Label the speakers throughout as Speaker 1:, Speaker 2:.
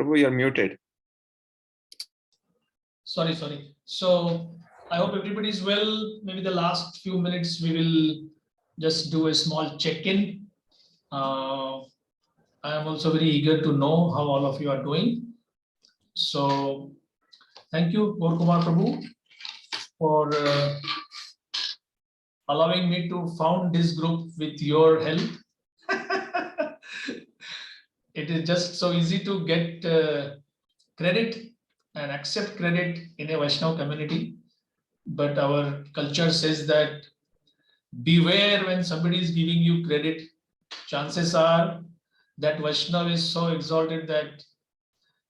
Speaker 1: Prabhu, you're muted.
Speaker 2: Sorry. So I hope everybody is well. Maybe the last few minutes we will just do a small check-in. I am also very eager to know how all of you are doing. So thank you, Gaur Kumar Prabhu, for allowing me to found this group with your help. It is just so easy to get credit and accept credit in a Vaishnav community. But our culture says that beware when somebody is giving you credit. Chances are that Vaishnav is so exalted that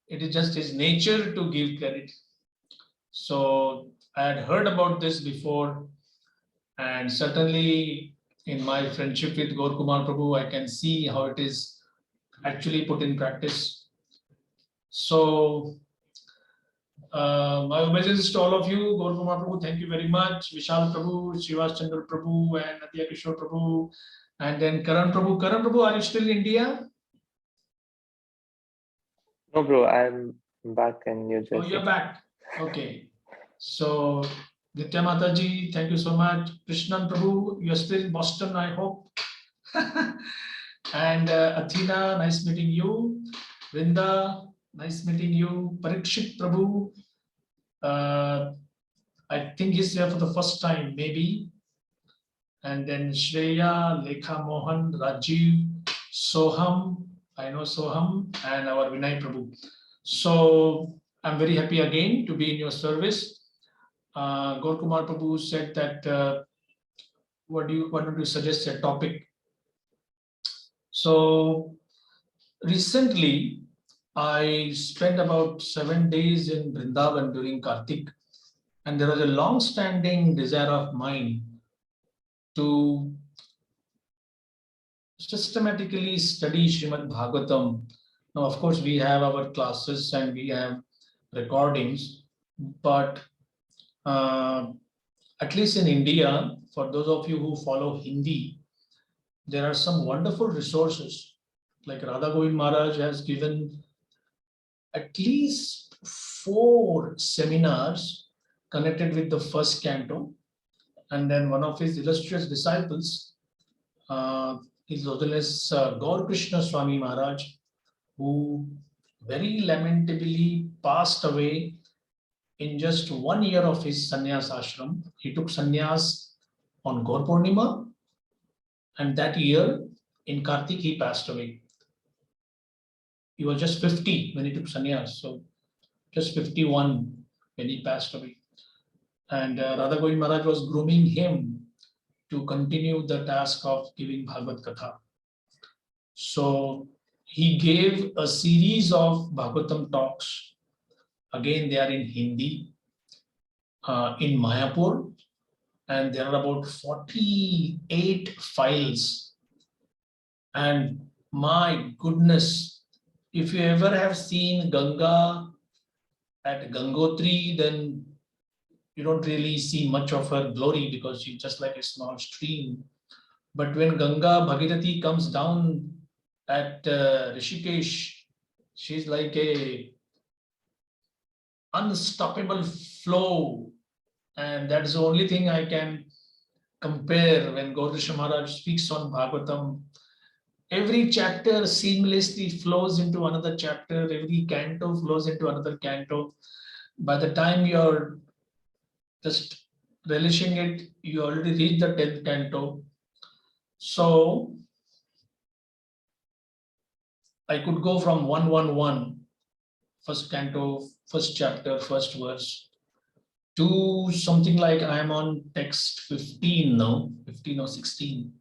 Speaker 2: it is just his nature to give credit. So I had heard about this before, and certainly in my friendship with Gaur Kumar Prabhu, I can see how it is actually put in practice. So my obeisances to all of you. Gaur Kumar Prabhu, thank you very much. Vishal Prabhu, Shivas Chandra Prabhu, and Nadia Kishore Prabhu, and then Karan Prabhu. Karan Prabhu, are you still in India?
Speaker 1: No, bro, I'm back in New Jersey.
Speaker 2: Oh, you're back. Okay. So, Nitya Mataji, thank you so much. Krishnan Prabhu, you're still in Boston, I hope. And Athena, nice meeting you. Vrinda, nice meeting you. Parikshit Prabhu, I think he's here for the first time, maybe. And then Shreya, Lekha Mohan, Rajiv, Soham, I know Soham, and our Vinay Prabhu. So I'm very happy again to be in your service. Gaur Kumar Prabhu said that what don't you suggest a topic? So recently, I spent about 7 days in Vrindavan during Kartik, and there was a long-standing desire of mine to systematically study Srimad Bhagavatam. Now, of course, we have our classes and we have recordings, but at least in India, for those of you who follow Hindi, there are some wonderful resources. Like Radha Govind Maharaj has given at least 4 seminars connected with the first canto. And then one of his illustrious disciples, His Holiness Gaur Krishna Swami Maharaj, who very lamentably passed away in just 1 year of his sannyas ashram. He took sannyas on Gaur Purnima, and that year in Kartik he passed away. He was just 50 when he took sannyas, so just 51 when he passed away. And Radha Govind Maharaj was grooming him to continue the task of giving Bhagavad Katha. So he gave a series of Bhagavatam talks. Again, they are in Hindi, in Mayapur, and there are about 48 files. And my goodness, if you ever have seen Ganga at Gangotri, then you don't really see much of her glory because she's just like a small stream. But when Ganga Bhagirathi comes down at Rishikesh, she's like a unstoppable flow. And that's the only thing I can compare when Gaudrisha Maharaj speaks on Bhagavatam. Every chapter seamlessly flows into another chapter. Every canto flows into another canto. By the time you're just relishing it, you already reached the 10th canto. So I could go from 111, first canto, first chapter, first verse, to something like I'm on text 15 now, 15 or 16.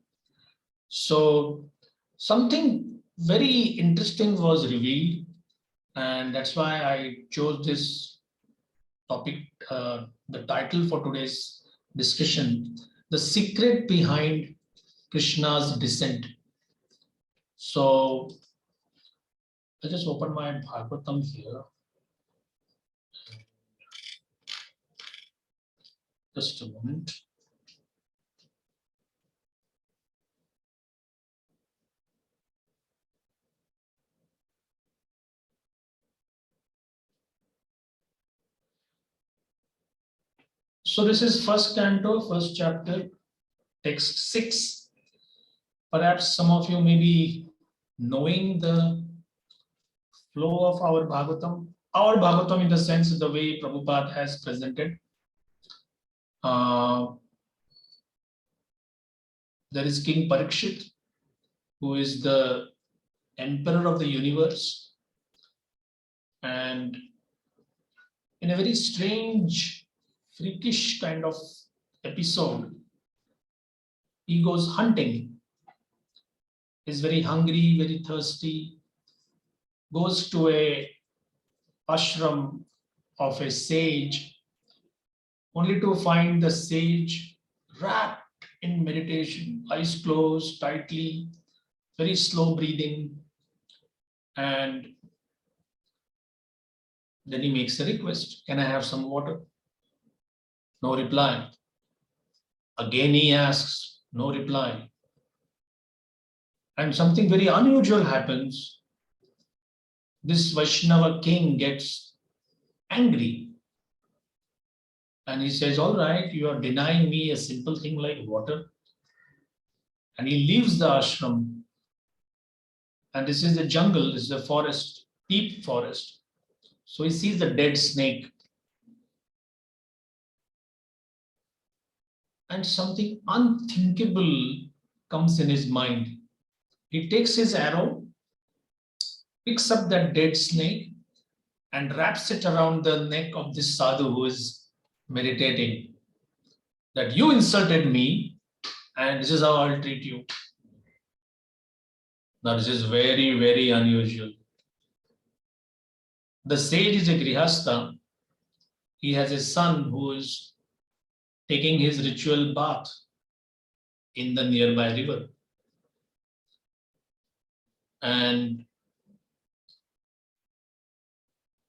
Speaker 2: So something very interesting was revealed, and that's why I chose this topic, the title for today's discussion, The Secret Behind Krishna's Descent. So I just open my Bhagavatam here. Just a moment. So this is first canto, first chapter, text 6. Perhaps some of you may be knowing the flow of our Bhagavatam in the sense of the way Prabhupada has presented. Uh, there is King Parikshit, who is the emperor of the universe. And in a very strange, freakish kind of episode, he goes hunting. He's very hungry, very thirsty, goes to a ashram of a sage, only to find the sage wrapped in meditation, eyes closed tightly, very slow breathing. And then he makes a request, can I have some water? No reply. Again he asks, no reply. And something very unusual happens. This Vaishnava king gets angry. And he says, all right, you are denying me a simple thing like water. And he leaves the ashram. And this is the jungle, this is a forest, deep forest. So he sees the dead snake. And something unthinkable comes in his mind. He takes his arrow, picks up that dead snake, and wraps it around the neck of this sadhu who is meditating. That you insulted me, and this is how I'll treat you. Now, this is very, very unusual. The sage is a grihastha. He has a son who is taking his ritual bath in the nearby river. And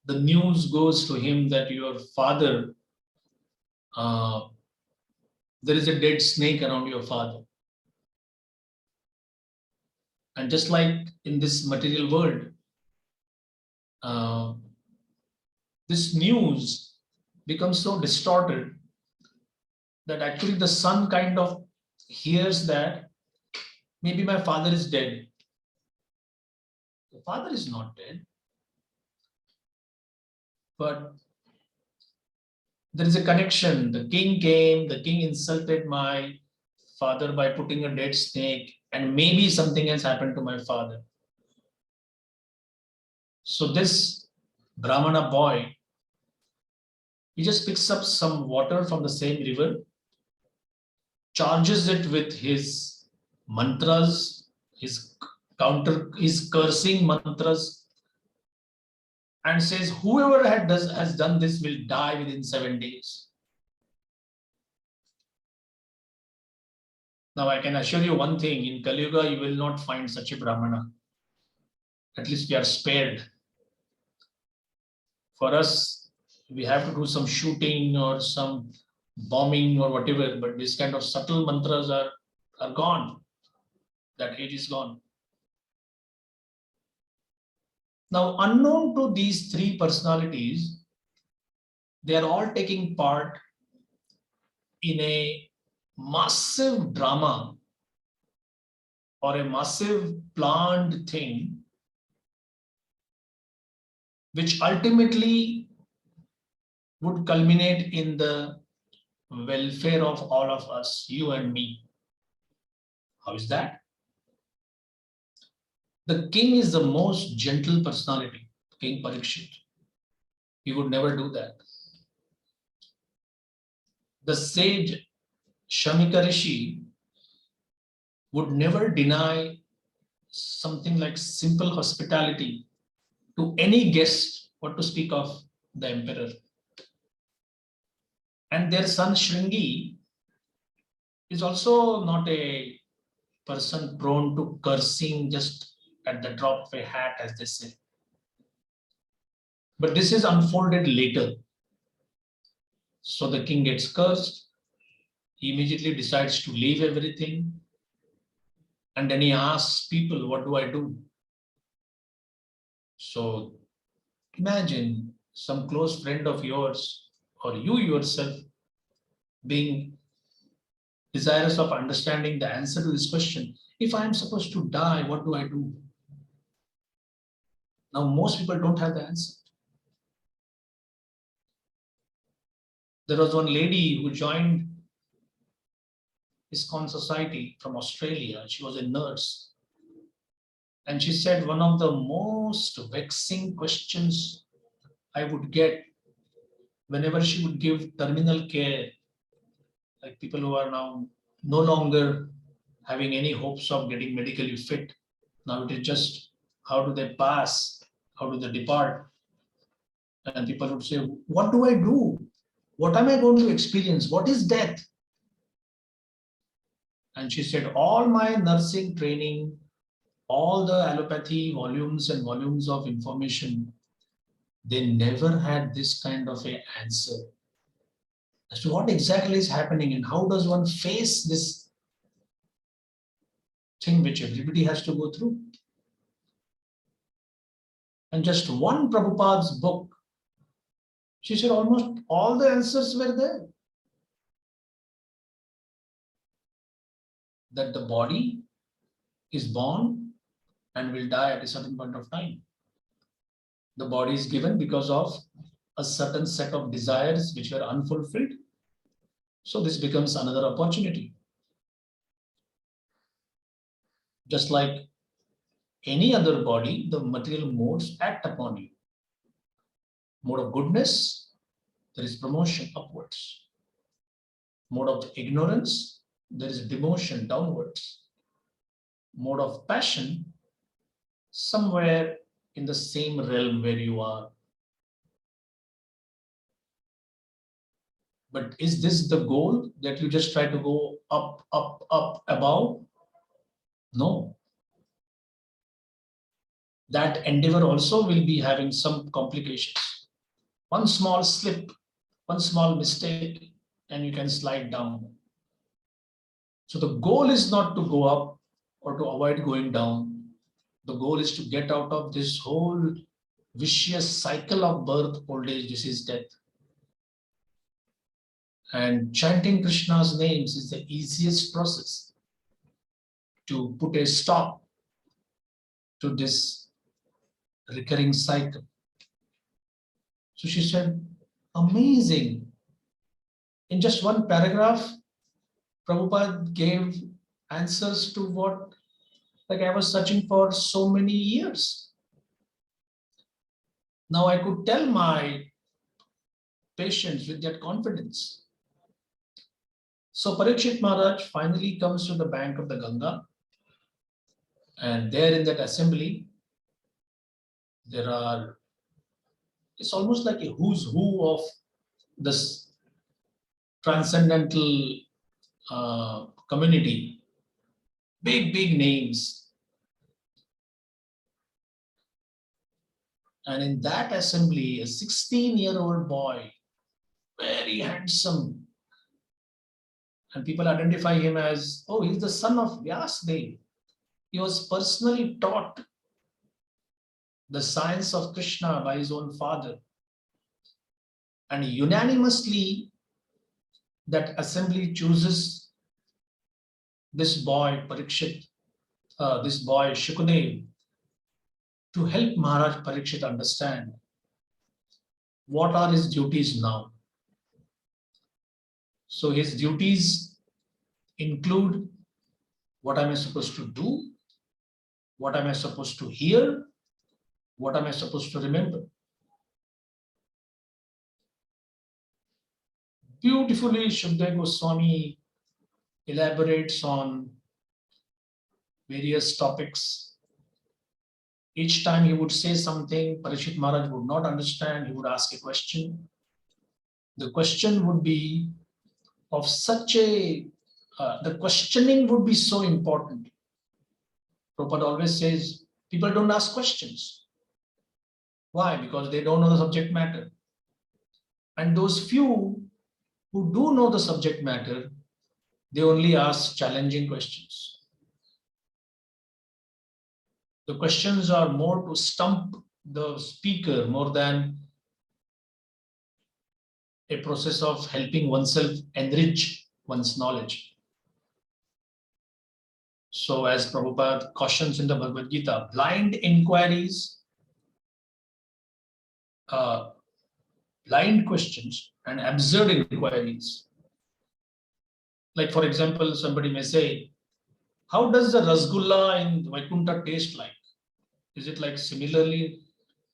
Speaker 2: the news goes to him that your father, there is a dead snake around your father. And just like in this material world, this news becomes so distorted that actually the son kind of hears that maybe my father is dead. The father is not dead. But there is a connection. The king came, the king insulted my father by putting a dead snake, and maybe something has happened to my father. So this Brahmana boy, he just picks up some water from the same river, charges it with his mantras, his cursing mantras, and says, whoever has done this will die within 7 days. Now, I can assure you one thing, in Kali Yuga, you will not find such a Brahmana. At least we are spared. For us, we have to do some shooting or some bombing or whatever, but this kind of subtle mantras are gone. That age is gone. Now, unknown to these three personalities, they are all taking part in a massive drama or a massive planned thing, which ultimately would culminate in the welfare of all of us, you and me. How is that? The king is the most gentle personality, King Parikshit. He would never do that. The sage Shamika Rishi would never deny something like simple hospitality to any guest, what to speak of the emperor. And their son Shringi is also not a person prone to cursing just at the drop of a hat, as they say. But this is unfolded later. So the king gets cursed. He immediately decides to leave everything. And then he asks people, what do I do? So imagine some close friend of yours or you yourself being desirous of understanding the answer to this question. If I am supposed to die, what do I do? Now, most people don't have the answer. There was one lady who joined ISKCON Society from Australia. She was a nurse. And she said one of the most vexing questions I would get whenever she would give terminal care, like people who are now no longer having any hopes of getting medically fit. Now it is just how do they pass? How do they depart? And people would say, what do I do? What am I going to experience? What is death? And she said, all my nursing training, all the allopathy volumes and volumes of information, they never had this kind of an answer as to what exactly is happening and how does one face this thing which everybody has to go through. And just one Prabhupada's book, she said almost all the answers were there. That the body is born and will die at a certain point of time. The body is given because of a certain set of desires which were unfulfilled. So this becomes another opportunity. Just like any other body, the material modes act upon you. Mode of goodness, there is promotion upwards. Mode of ignorance, there is demotion downwards. Mode of passion, somewhere in the same realm where you are. But is this the goal that you just try to go up, up, up, above? No. That endeavor also will be having some complications. One small slip, one small mistake, and you can slide down. So the goal is not to go up or to avoid going down. The goal is to get out of this whole vicious cycle of birth, old age, disease, death. And chanting Krishna's names is the easiest process to put a stop to this recurring cycle. So she said, amazing. In just one paragraph, Prabhupada gave answers to what I was searching for so many years. Now I could tell my patients with that confidence. So Parikshit Maharaj finally comes to the bank of the Ganga, and there in that assembly, it's almost like a who's who of this transcendental community. Big names. And in that assembly, a 16-year-old boy, very handsome, and people identify him as, oh, he's the son of Vyasdev. He was personally taught the science of Krishna by his own father. And unanimously, that assembly chooses this boy, Parikshit, this boy, Shukadev, to help Maharaj Parikshit understand what are his duties now. So his duties include what am I supposed to do, what am I supposed to hear, what am I supposed to remember. Beautifully, Shukdev Goswami elaborates on various topics. Each time he would say something, Parikshit Maharaj would not understand, he would ask a question. The question would be of such a, the questioning would be so important. Prabhupada always says, people don't ask questions. Why? Because they don't know the subject matter. And those few who do know the subject matter, they only ask challenging questions. The questions are more to stump the speaker more than a process of helping oneself enrich one's knowledge. So as Prabhupada cautions in the Bhagavad Gita, blind inquiries, blind questions and absurd inquiries. Like for example, somebody may say, how does the Rasgulla in Vaikuntha taste like? Is it like similarly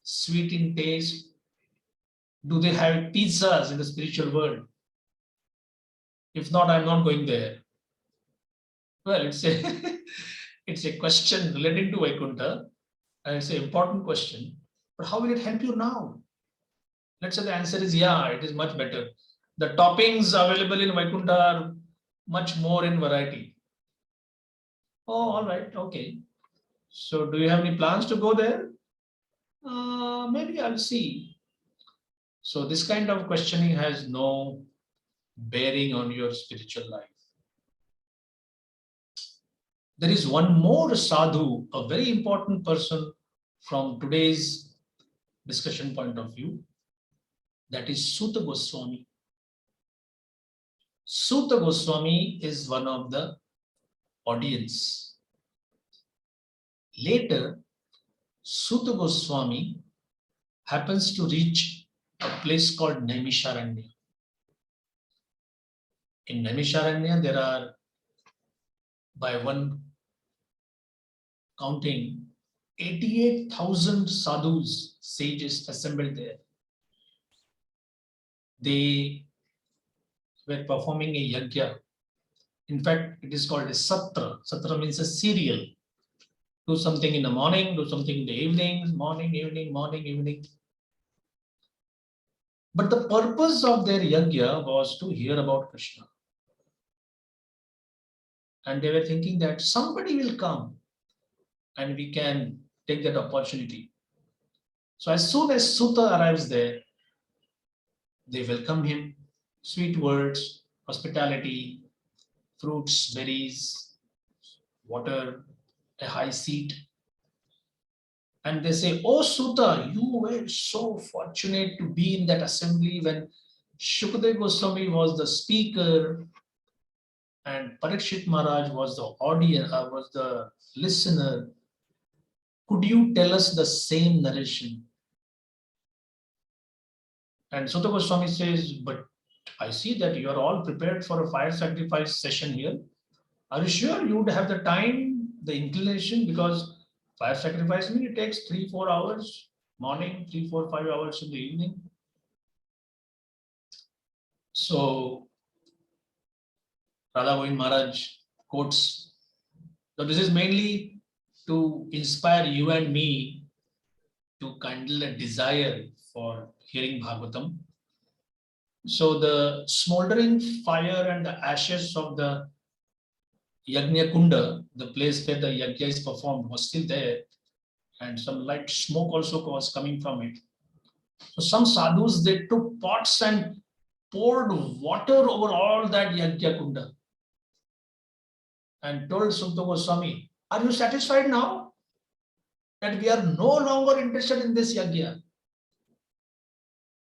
Speaker 2: sweet in taste? Do they have pizzas in the spiritual world? If not, I'm not going there. Well, it's a it's a question relating to Vaikuntha, and it's an important question. But how will it help you now? Let's say the answer is yeah, it is much better. The toppings available in Vaikuntha are much more in variety. Oh, all right, okay. So, do you have any plans to go there? Maybe I'll see. So, this kind of questioning has no bearing on your spiritual life. There is one more sadhu, a very important person from today's discussion point of view, that is Suta Goswami. Suta Goswami is one of the audience. Later, Suta Goswami happens to reach a place called Naimisharanya. In Naimisharanya, there are, by one counting, 88,000 sadhus, sages assembled there. They were performing a yajna. In fact, it is called a satra. Satra means a serial. Do something in the morning, do something in the evenings, morning, evening, morning, evening. But the purpose of their yajna was to hear about Krishna. And they were thinking that somebody will come and we can take that opportunity. So as soon as Suta arrives there, they welcome him, sweet words, hospitality, fruits, berries, water, a high seat. And they say, oh Suta, you were so fortunate to be in that assembly when Shukadeva Goswami was the speaker and Parikshit Maharaj was the audience, was the listener. Could you tell us the same narration? And Suta Goswami says, but I see that you are all prepared for a fire sacrifice session here. Are you sure you would have the time, the inclination? Because fire sacrifice means it takes 3-4 hours, morning, 3-4-5 hours in the evening. So Radha Govind Maharaj quotes. So this is mainly to inspire you and me to kindle a desire for hearing Bhagavatam. So the smoldering fire and the ashes of the Yajna Kunda, the place where the yajna is performed, was still there, and some light smoke also was coming from it. So some sadhus, they took pots and poured water over all that yajna kunda and told Sukta Goswami, are you satisfied now that we are no longer interested in this yajna?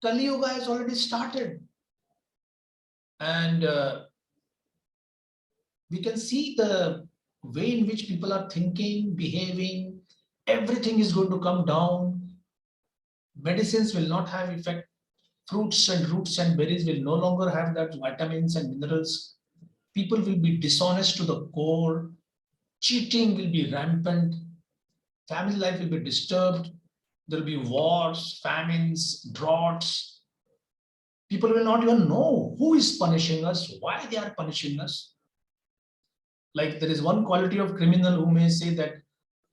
Speaker 2: Kali Yuga has already started. And we can see the way in which people are thinking, behaving. Everything is going to come down. Medicines will not have effect. Fruits and roots and berries will no longer have that vitamins and minerals. People will be dishonest to the core. Cheating will be rampant. Family life will be disturbed. There will be wars, famines, droughts. People will not even know who is punishing us, why they are punishing us. Like there is one quality of criminal who may say that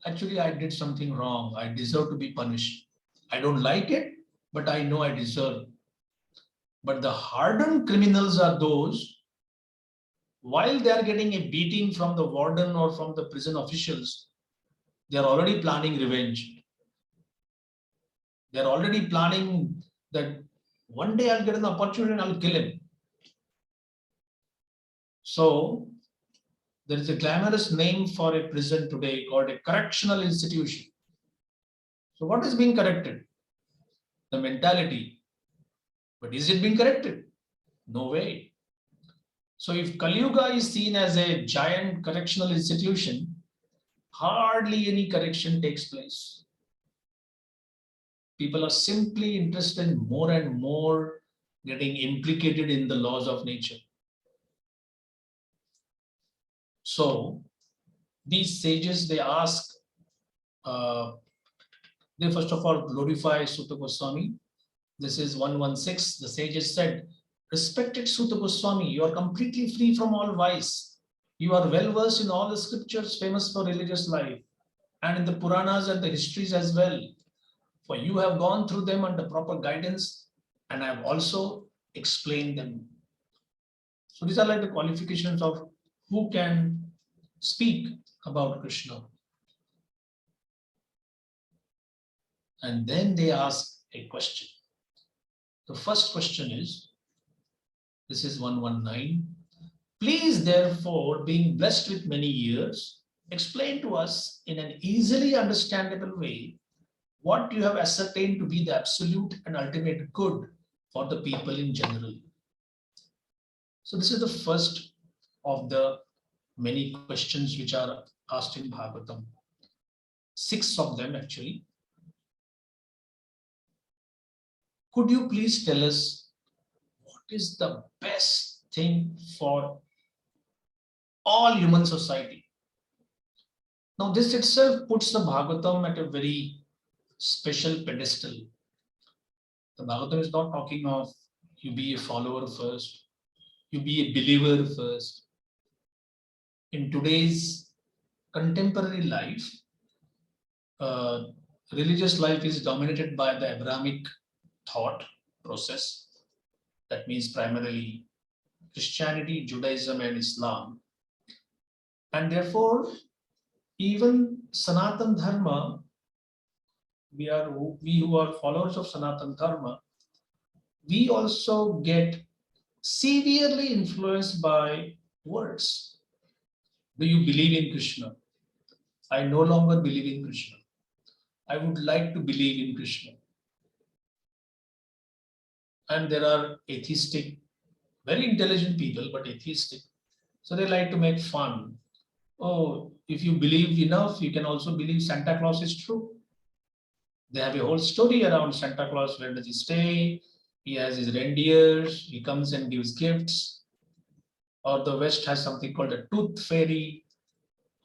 Speaker 2: actually I did something wrong. I deserve to be punished. I don't like it, but I know I deserve. But the hardened criminals are those, while they are getting a beating from the warden or from the prison officials, they are already planning revenge. They are already planning that one day I'll get an opportunity and I'll kill him. So there is a glamorous name for a prison today called a correctional institution. So what is being corrected? The mentality. But is it being corrected? No way. So if Kali Yuga is seen as a giant correctional institution, hardly any correction takes place. People are simply interested in more and more getting implicated in the laws of nature. So these sages, they ask, they first of all glorify Suta Goswami. This is 116. The sages said, respected Suta Goswami, you are completely free from all vice. You are well versed in all the scriptures famous for religious life and in the Puranas and the histories as well. For you have gone through them under proper guidance and I have also explained them. So these are like the qualifications of who can speak about Krishna. And then they ask a question. The first question is, this is 119. Please, therefore, being blessed with many years, explain to us in an easily understandable way what you have ascertained to be the absolute and ultimate good for the people in general. So this is the first of the many questions which are asked in Bhagavatam. 6 of them actually. Could you please tell us what is the best thing for all human society? Now this itself puts the Bhagavatam at a very special pedestal. The Bhagavatam is not talking of you be a follower first, you be a believer first. In today's contemporary life, religious life is dominated by the Abrahamic thought process. That means primarily Christianity, Judaism, and Islam. And therefore, even Sanatan Dharma, we who are followers of Sanatan Dharma, we also get severely influenced by words. Do you believe in Krishna? I no longer believe in Krishna. I would like to believe in Krishna. And there are atheistic, very intelligent people, but atheistic. So they like to make fun. Oh, if you believe enough, you can also believe Santa Claus is true. They have a whole story around Santa Claus. Where does he stay? He has his reindeers. He comes and gives gifts. Or the West has something called a tooth fairy,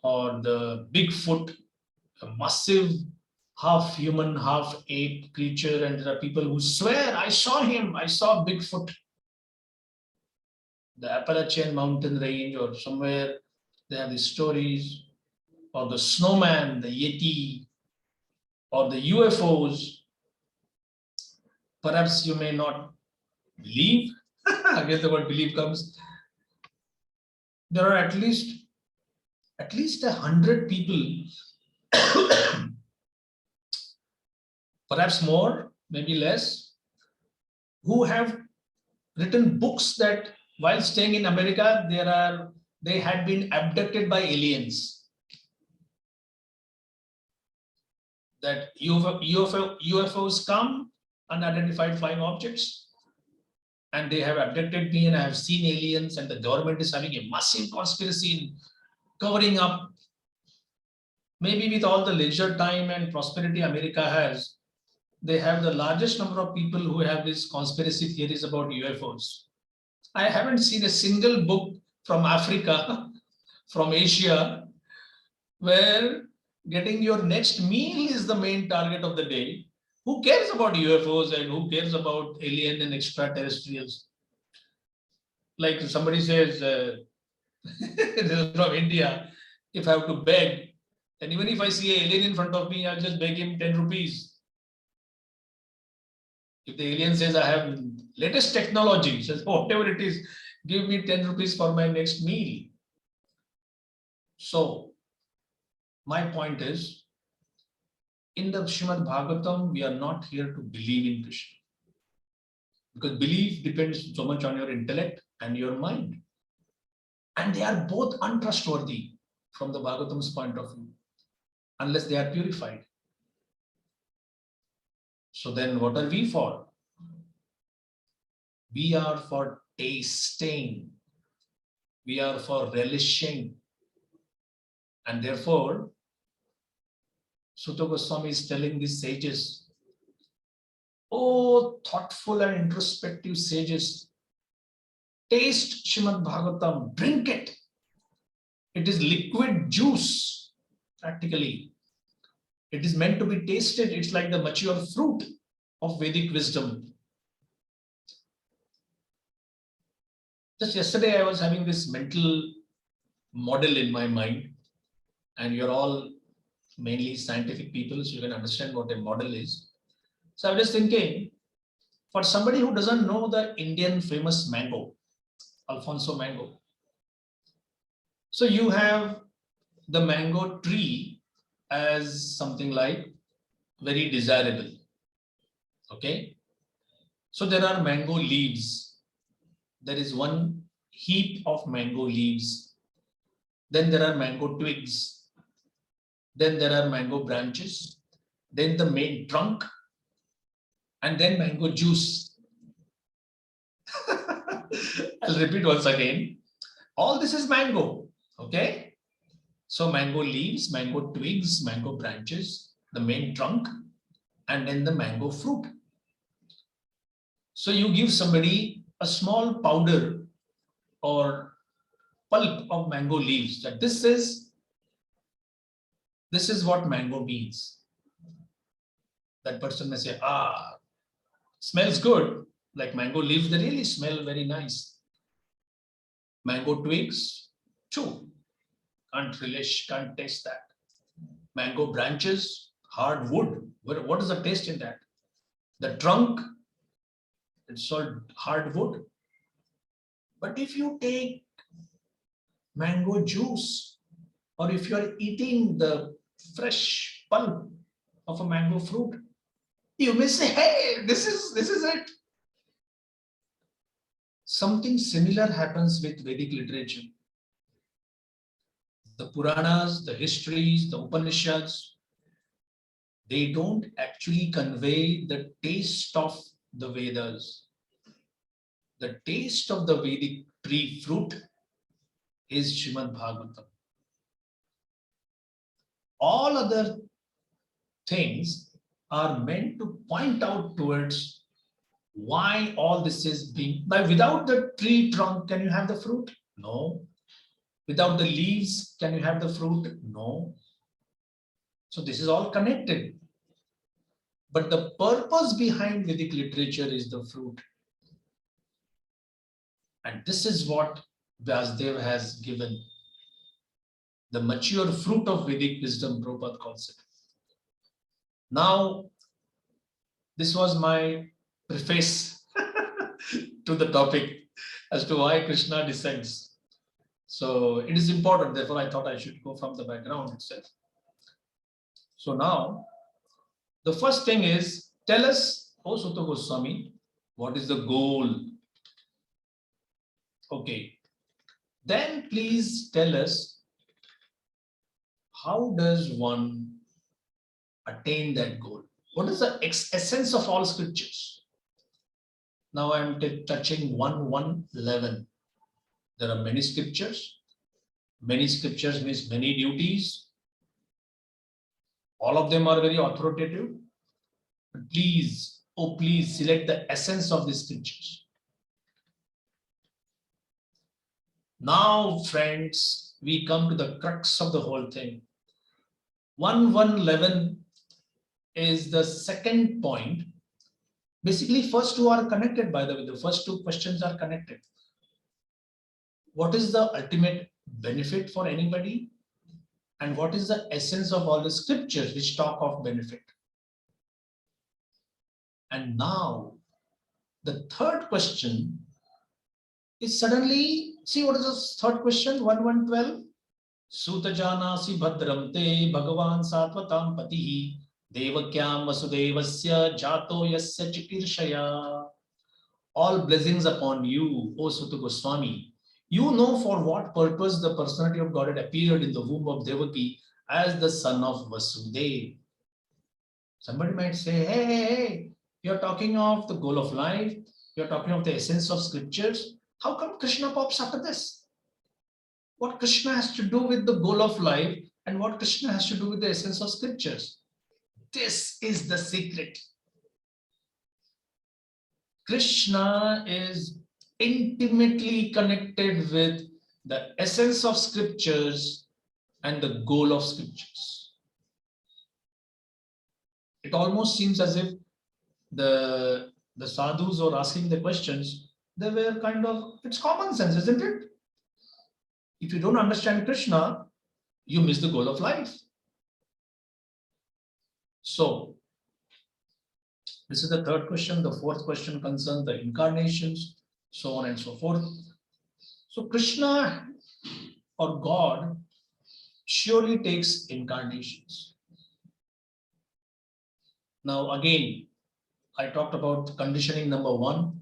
Speaker 2: or the Bigfoot, a massive half human, half ape creature. And there are people who swear, I saw him, I saw Bigfoot. The Appalachian mountain range or somewhere, they have these stories, or the snowman, the Yeti, or the UFOs. Perhaps you may not believe. Again, the word believe comes. There are at least 100 people, perhaps more, maybe less, who have written books that while staying in America, they had been abducted by aliens. That UFOs come, unidentified flying objects, and they have abducted me, and I have seen aliens, and the government is having a massive conspiracy in covering up. Maybe with all the leisure time and prosperity America has, they have the largest number of people who have these conspiracy theories about UFOs. I haven't seen a single book from Africa, from Asia, where getting your next meal is the main target of the day. Who cares about UFOs and who cares about alien and extraterrestrials? Like somebody says, this is from India, if I have to beg, and even if I see an alien in front of me, I'll just beg him 10 rupees. If the alien says I have latest technology, says whatever it is, give me 10 rupees for my next meal. So my point is, in the Srimad Bhagavatam, we are not here to believe in Krishna. Because belief depends so much on your intellect and your mind. And they are both untrustworthy from the Bhagavatam's point of view, unless they are purified. So then what are we for? We are for tasting. We are for relishing. And therefore, Suta Goswami is telling these sages, oh, thoughtful and introspective sages, taste Shrimad Bhagavatam, drink it. It is liquid juice, practically. It is meant to be tasted. It's like the mature fruit of Vedic wisdom. Just yesterday, I was having this mental model in my mind, and you're all mainly scientific people, so you can understand what a model is. So I was just thinking, for somebody who doesn't know the Indian famous mango, Alfonso mango. So you have the mango tree as something like very desirable. Okay. So there are mango leaves. There is one heap of mango leaves. Then there are mango twigs. Then there are mango branches. Then the main trunk. And then mango juice. I'll repeat once again. All this is mango. Okay. So mango leaves, mango twigs, mango branches, the main trunk, and then the mango fruit. So you give somebody a small powder or pulp of mango leaves, that this is what mango means. That person may say, smells good, like mango leaves, they really smell very nice. Mango twigs, too, can't relish, can't taste that. Mango branches, hard wood, what is the taste in that? The trunk, it's all hard wood. But if you take mango juice, or if you are eating the fresh pulp of a mango fruit, you may say, hey, this is it. Something similar happens with Vedic literature. The Puranas, the histories, the Upanishads, they don't actually convey the taste of the Vedas. The taste of the Vedic tree fruit is Srimad Bhagavatam. All other things are meant to point out towards why all this is being. But without the tree trunk, can you have the fruit? No. Without the leaves, can you have the fruit? No. So this is all connected. But the purpose behind Vedic literature is the fruit. And this is what Vyasdev has given. The mature fruit of Vedic wisdom, Prabhupada calls it. Now, this was my preface to the topic as to why Krishna descends. So it is important, therefore I thought I should go from the background itself. So now, the first thing is, tell us, O Suta Goswami, what is the goal? Okay. Then please tell us, how does one attain that goal? What is the essence of all scriptures? Now I am touching 1:11. There are many scriptures. Many scriptures means many duties. All of them are very authoritative. But please, oh please, select the essence of the scriptures. Now, friends, we come to the crux of the whole thing. 1:11 is the second point. Basically, first two are connected, by the way. The first two questions are connected. What is the ultimate benefit for anybody? And what is the essence of all the scriptures which talk of benefit? And now, the third question is suddenly, see what is the third question, 1:12? Suta janasi bhadram te bhagavan satvatam patihi devakyam vasudevasya jato yasya chikirshaya. All blessings upon you, O Suta Goswami. You know for what purpose the personality of God had appeared in the womb of Devaki as the son of Vasudeva. Somebody might say, hey, you're talking of the goal of life. you're talking of the essence of scriptures. How come Krishna pops after this? What Krishna has to do with the goal of life and what Krishna has to do with the essence of scriptures? This is the secret. Krishna is intimately connected with the essence of scriptures and the goal of scriptures. It almost seems as if the sadhus were asking the questions, they were kind of, it's common sense, isn't it? If you don't understand Krishna, you miss the goal of life. So, this is the third question. The fourth question concerns the incarnations, so on and so forth. So, Krishna or God surely takes incarnations. Now, again, I talked about conditioning number one,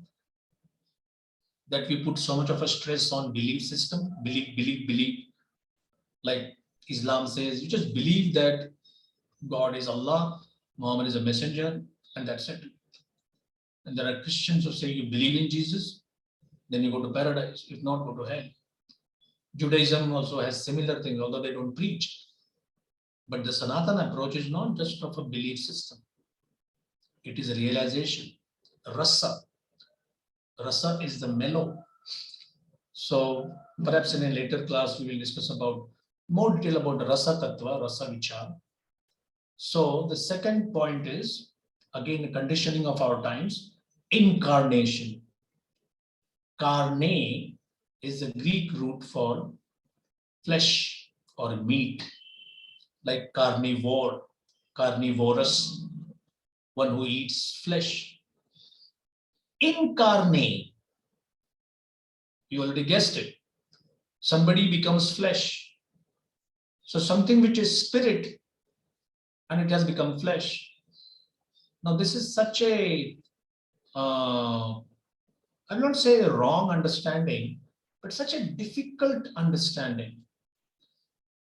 Speaker 2: that we put so much of a stress on belief system, believe. Like Islam says, you just believe that God is Allah, Muhammad is a messenger, and that's it. And there are Christians who say you believe in Jesus, then you go to paradise, if not, go to hell. Judaism also has similar things, although they don't preach. But the Sanatana approach is not just of a belief system. It is a realization. Rasa. Rasa is the mellow. So perhaps in a later class, we will discuss about more detail about the Rasa Tattva, Rasa Vichar. So the second point is, again, the conditioning of our times, incarnation. Carne is the Greek root for flesh or meat, like carnivore, carnivorous, one who eats flesh. Incarnate, you already guessed it. Somebody becomes flesh. So something which is spirit and it has become flesh. Now this is such a, I will not say a wrong understanding, but such a difficult understanding.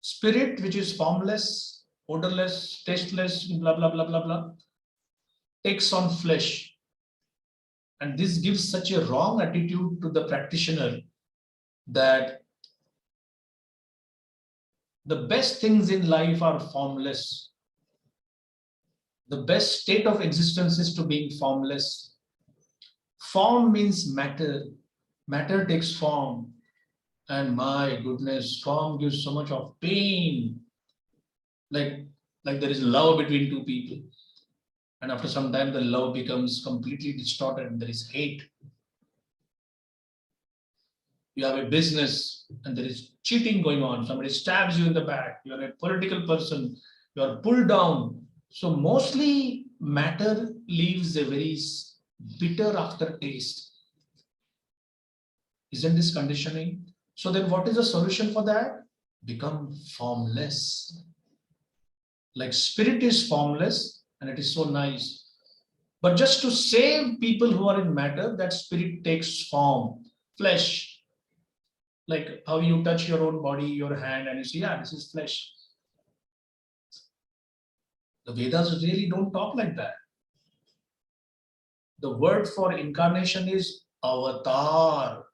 Speaker 2: Spirit, which is formless, odorless, tasteless, blah, blah, blah, blah, blah, takes on flesh. And this gives such a wrong attitude to the practitioner that the best things in life are formless. The best state of existence is to being formless. Form means matter. Matter takes form. And my goodness, form gives so much of pain. Like there is love between two people. And after some time, the love becomes completely distorted and there is hate. You have a business and there is cheating going on. Somebody stabs you in the back. You're a political person. You're pulled down. So mostly matter leaves a very bitter aftertaste. Isn't this conditioning? So then what is the solution for that? Become formless. Like spirit is formless and it is so nice. But just to save people who are in matter, that spirit takes form, flesh. Like how you touch your own body, your hand, and you see, yeah, this is flesh. The Vedas really don't talk like that. The word for incarnation is avatar,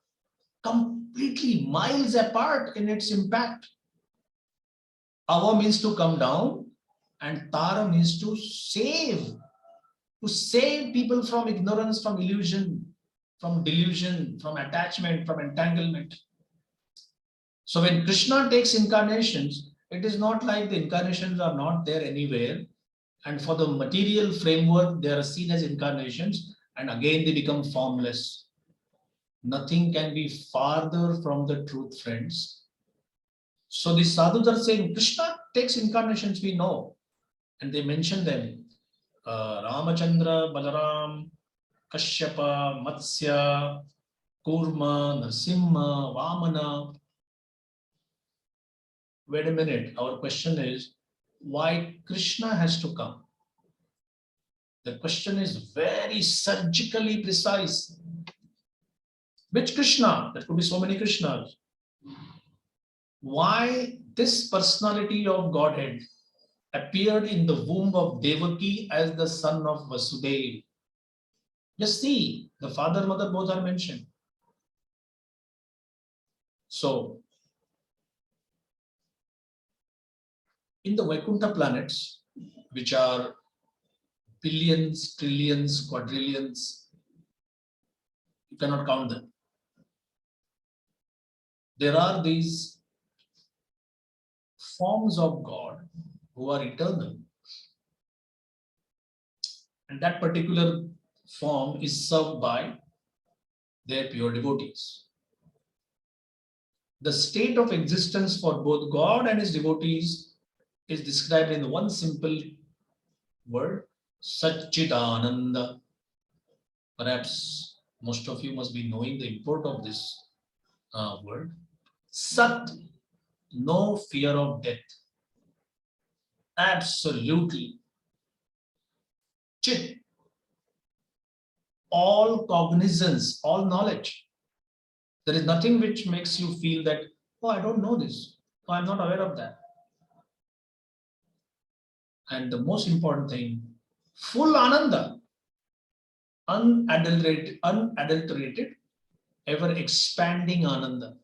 Speaker 2: completely miles apart in its impact. Ava means to come down, and Tara means to save people from ignorance, from illusion, from delusion, from attachment, from entanglement. So when Krishna takes incarnations, it is not like the incarnations are not there anywhere. And for the material framework, they are seen as incarnations, and again they become formless. Nothing can be farther from the truth, friends. So the sadhus are saying Krishna takes incarnations, we know. And they mention them. Ramachandra, Balaram, Kashyapa, Matsya, Kurma, Narasimha, Vamana. Wait a minute, our question is, why Krishna has to come? The question is very surgically precise. Which Krishna? There could be so many Krishnas. Why this personality of Godhead appeared in the womb of Devaki as the son of Vasudeva? Just see, the father, mother both are mentioned. So, in the Vaikuntha planets, which are billions, trillions, quadrillions, you cannot count them. There are these forms of God who are eternal. And that particular form is served by their pure devotees. The state of existence for both God and his devotees is described in one simple word, Satchidananda. Perhaps most of you must be knowing the import of this word. Sat, no fear of death. Absolutely. Chit, all cognizance, all knowledge. There is nothing which makes you feel that, oh, I don't know this. Oh, I'm not aware of that. And the most important thing, full ananda, unadulterated, ever expanding ananda.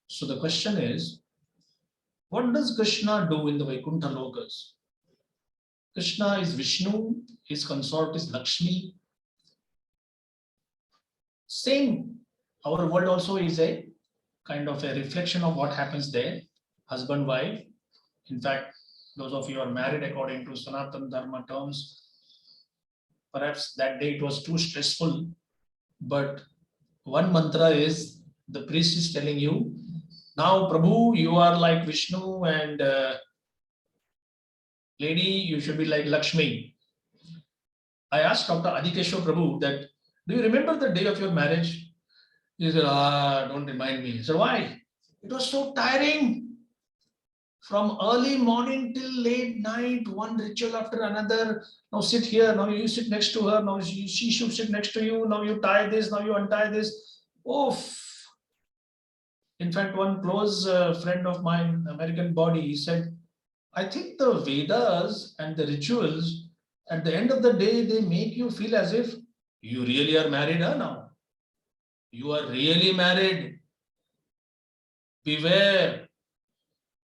Speaker 2: So the question is, what does Krishna do in the Vaikuntha Lokas? Krishna is Vishnu, his consort is Lakshmi. Same, our world also is a kind of a reflection of what happens there, husband, wife. In fact, those of you who are married according to Sanatana Dharma terms, perhaps that day it was too stressful, but one mantra is the priest is telling you, now Prabhu, you are like Vishnu, and lady, you should be like Lakshmi. I asked Dr. Adikeshwar Prabhu that, do you remember the day of your marriage? He said, don't remind me. So why? It was so tiring. From early morning till late night, one ritual after another. Now sit here, now you sit next to her, now she should sit next to you, now you tie this, now you untie this. Oh, in fact, one close friend of mine, American body, he said, I think the Vedas and the rituals, at the end of the day, they make you feel as if you really are married now. You are really married. Beware.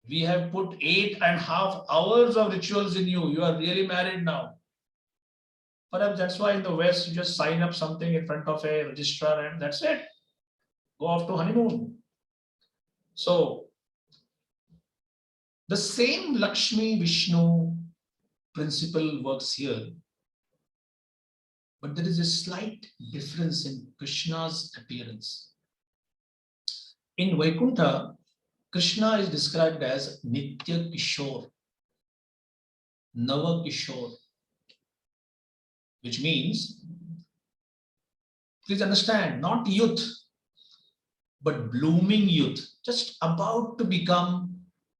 Speaker 2: We have put 8.5 hours of rituals in you. You are really married now. Perhaps that's why in the West, you just sign up something in front of a registrar and that's it. Go off to honeymoon. So, the same Lakshmi Vishnu principle works here. But there is a slight difference in Krishna's appearance. In Vaikuntha, Krishna is described as Nitya Kishore, Nava Kishore, which means, please understand, not youth, but blooming youth, just about to become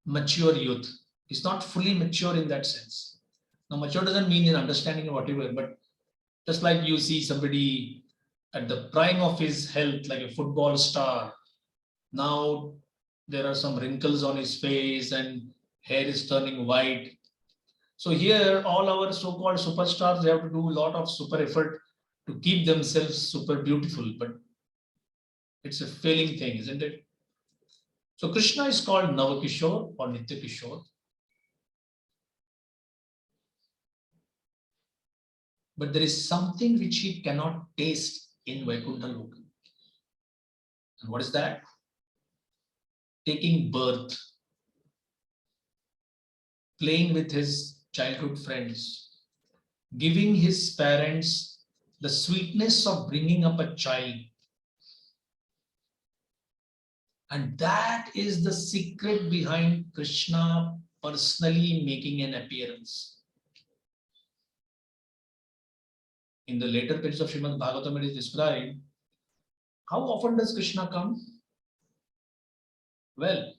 Speaker 2: mature youth. He's not fully mature in that sense. Now, mature doesn't mean in understanding or whatever, but just like you see somebody at the prime of his health, like a football star, now there are some wrinkles on his face and hair is turning white. So here, all our so-called superstars, they have to do a lot of super effort to keep themselves super beautiful, but it's a failing thing, isn't it? So Krishna is called Navakishore or Nitya Kishore. But there is something which he cannot taste in Vaikuntha Loka. And what is that? Taking birth, playing with his childhood friends, giving his parents the sweetness of bringing up a child. And that is the secret behind Krishna personally making an appearance. In the later pages of Srimad Bhagavatam, it is described, how often does Krishna come? Well,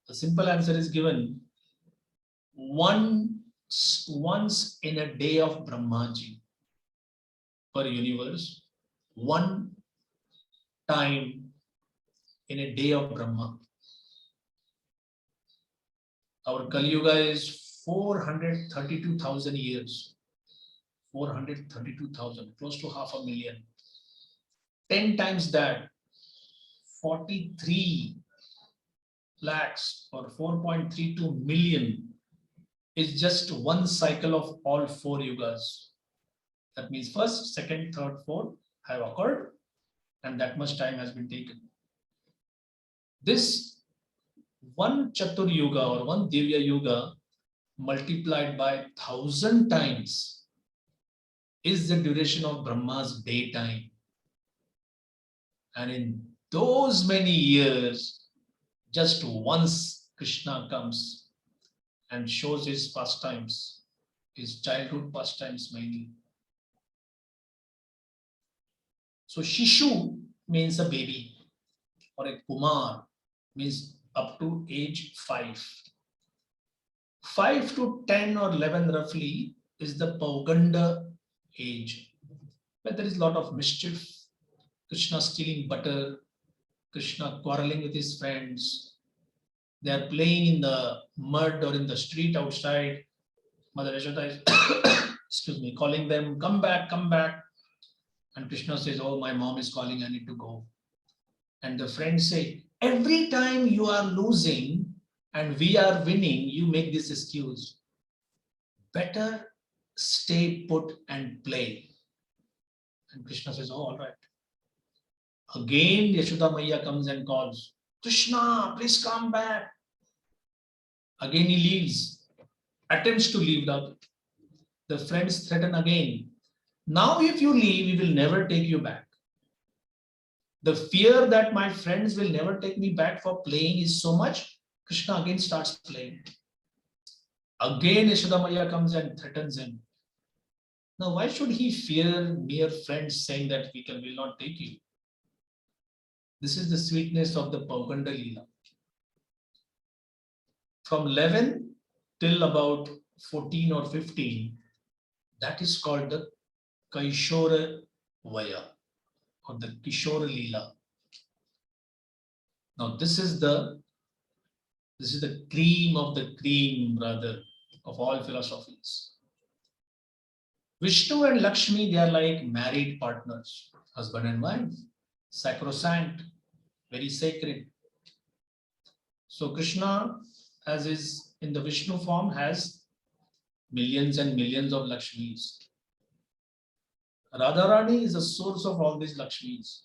Speaker 2: the simple answer is given once in a day of Brahmaji per universe, one time in a day of Brahma. Our Kali Yuga is 432,000 years. 432,000, close to 500,000. 10 times that, 43 lakhs or 4.32 million is just one cycle of all four yugas. That means first, second, third, fourth have occurred, and that much time has been taken. This one Chatur Yuga or one Divya Yuga multiplied by 1,000 times is the duration of Brahma's daytime. And in those many years, just once Krishna comes and shows his pastimes, his childhood pastimes mainly. So Shishu means a baby, or a Kumar means up to age 5. 5 to 10 or 11 roughly is the Pauganda age, where there is a lot of mischief. Krishna stealing butter, Krishna quarreling with his friends. They are playing in the mud or in the street outside. Mother Yashoda is excuse me, calling them, come back, come back. And Krishna says, oh, my mom is calling, I need to go. And the friends say, every time you are losing and we are winning, you make this excuse. Better stay put and play. And Krishna says, oh, all right. Again, Yashoda Maiya comes and calls, Krishna, please come back. Again, he leaves, attempts to leave out. The friends threaten again. Now, if you leave, we will never take you back. The fear that my friends will never take me back for playing is so much, Krishna again starts playing. Again, Yashoda Maiya comes and threatens him. Now, why should he fear mere friends saying that we will not take you? This is the sweetness of the Pauganda Leela. From 11 till about 14 or 15, that is called the Kaishora Vaya or the Kishora Leela. Now this is the cream of the cream, brother, of all philosophies. Vishnu and Lakshmi, they are like married partners, husband and wife, sacrosanct, very sacred. So Krishna, as is in the Vishnu form, has millions and millions of Lakshmis. Radharani is the source of all these Lakshmis.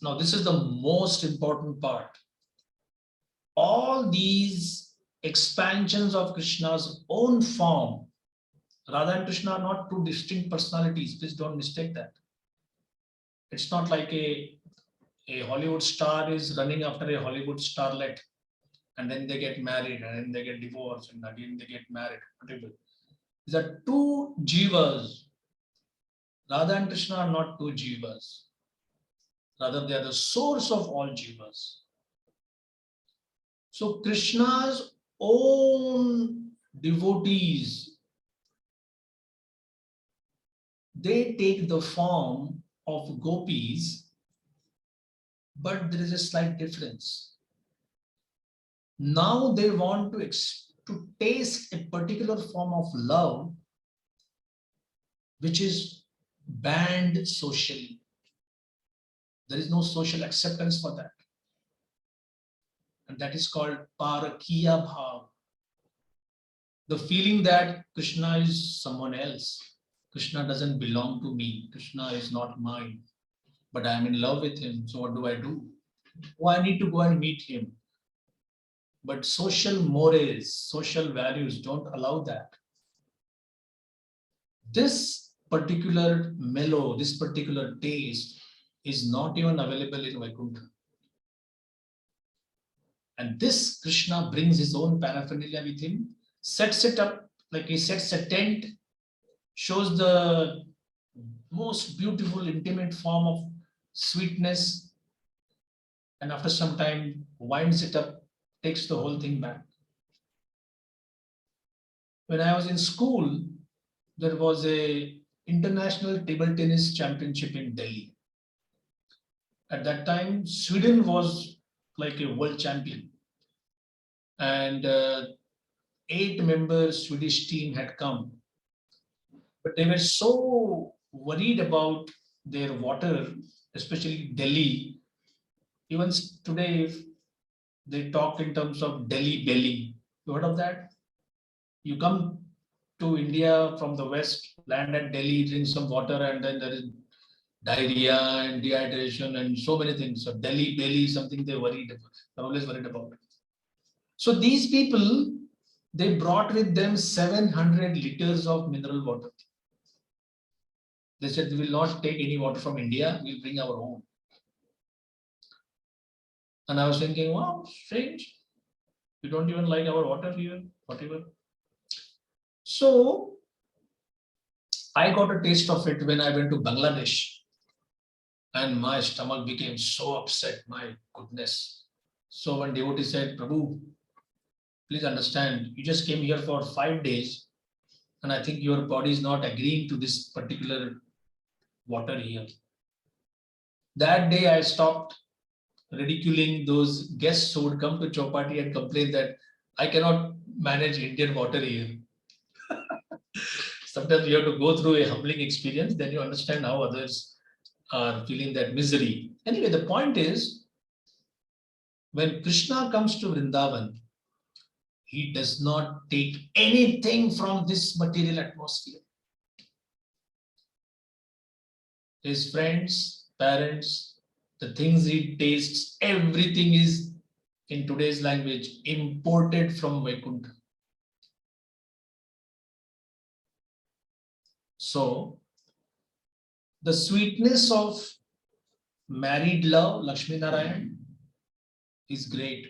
Speaker 2: Now this is the most important part. All these expansions of Krishna's own form, Radha and Krishna are not two distinct personalities. Please don't mistake that. It's not like a Hollywood star is running after a Hollywood starlet, and then they get married, and then they get divorced, and again they get married. Whatever. These are two jivas. Radha and Krishna are not two jivas. Rather, they are the source of all jivas. So Krishna's own devotees, they take the form of gopis, but there is a slight difference. Now they want to taste a particular form of love which is banned socially. There is no social acceptance for that. And that is called Parakiya Bhav. The feeling that Krishna is someone else. Krishna doesn't belong to me. Krishna is not mine. But I am in love with him. So what do? Oh, I need to go and meet him. But social mores, social values don't allow that. This particular mellow, this particular taste is not even available in Vaikuntha. And this Krishna brings his own paraphernalia with him, sets it up, like he sets a tent, shows the most beautiful, intimate form of sweetness, and after some time winds it up, takes the whole thing back. When I was in school, there was a international table tennis championship in Delhi. At that time, Sweden was like a world champion. and 8 member Swedish team had come, but they were so worried about their water, especially Delhi. Even today, if they talk in terms of Delhi belly, you heard of that? You come to India from the west, land at Delhi, drink some water, and then there is diarrhea and dehydration and so many things. So Delhi belly is something they worried about. They're always worried about. So these people, they brought with them 700 liters of mineral water. They said we will not take any water from India, we'll bring our own. And I was thinking, wow, strange. You don't even like our water here, whatever. So I got a taste of it when I went to Bangladesh, and my stomach became so upset. My goodness. So one devotee said, Prabhu, please understand, you just came here for 5 days, and I think your body is not agreeing to this particular water here. That day I stopped ridiculing those guests who would come to Chowpatty and complain that I cannot manage Indian water here. Sometimes you have to go through a humbling experience, then you understand how others are feeling that misery. Anyway, the point is, when Krishna comes to Vrindavan, he does not take anything from this material atmosphere. His friends, parents, the things he tastes, everything is, in today's language, imported from Vaikuntha. So, the sweetness of married love, Lakshmi Narayan, is great.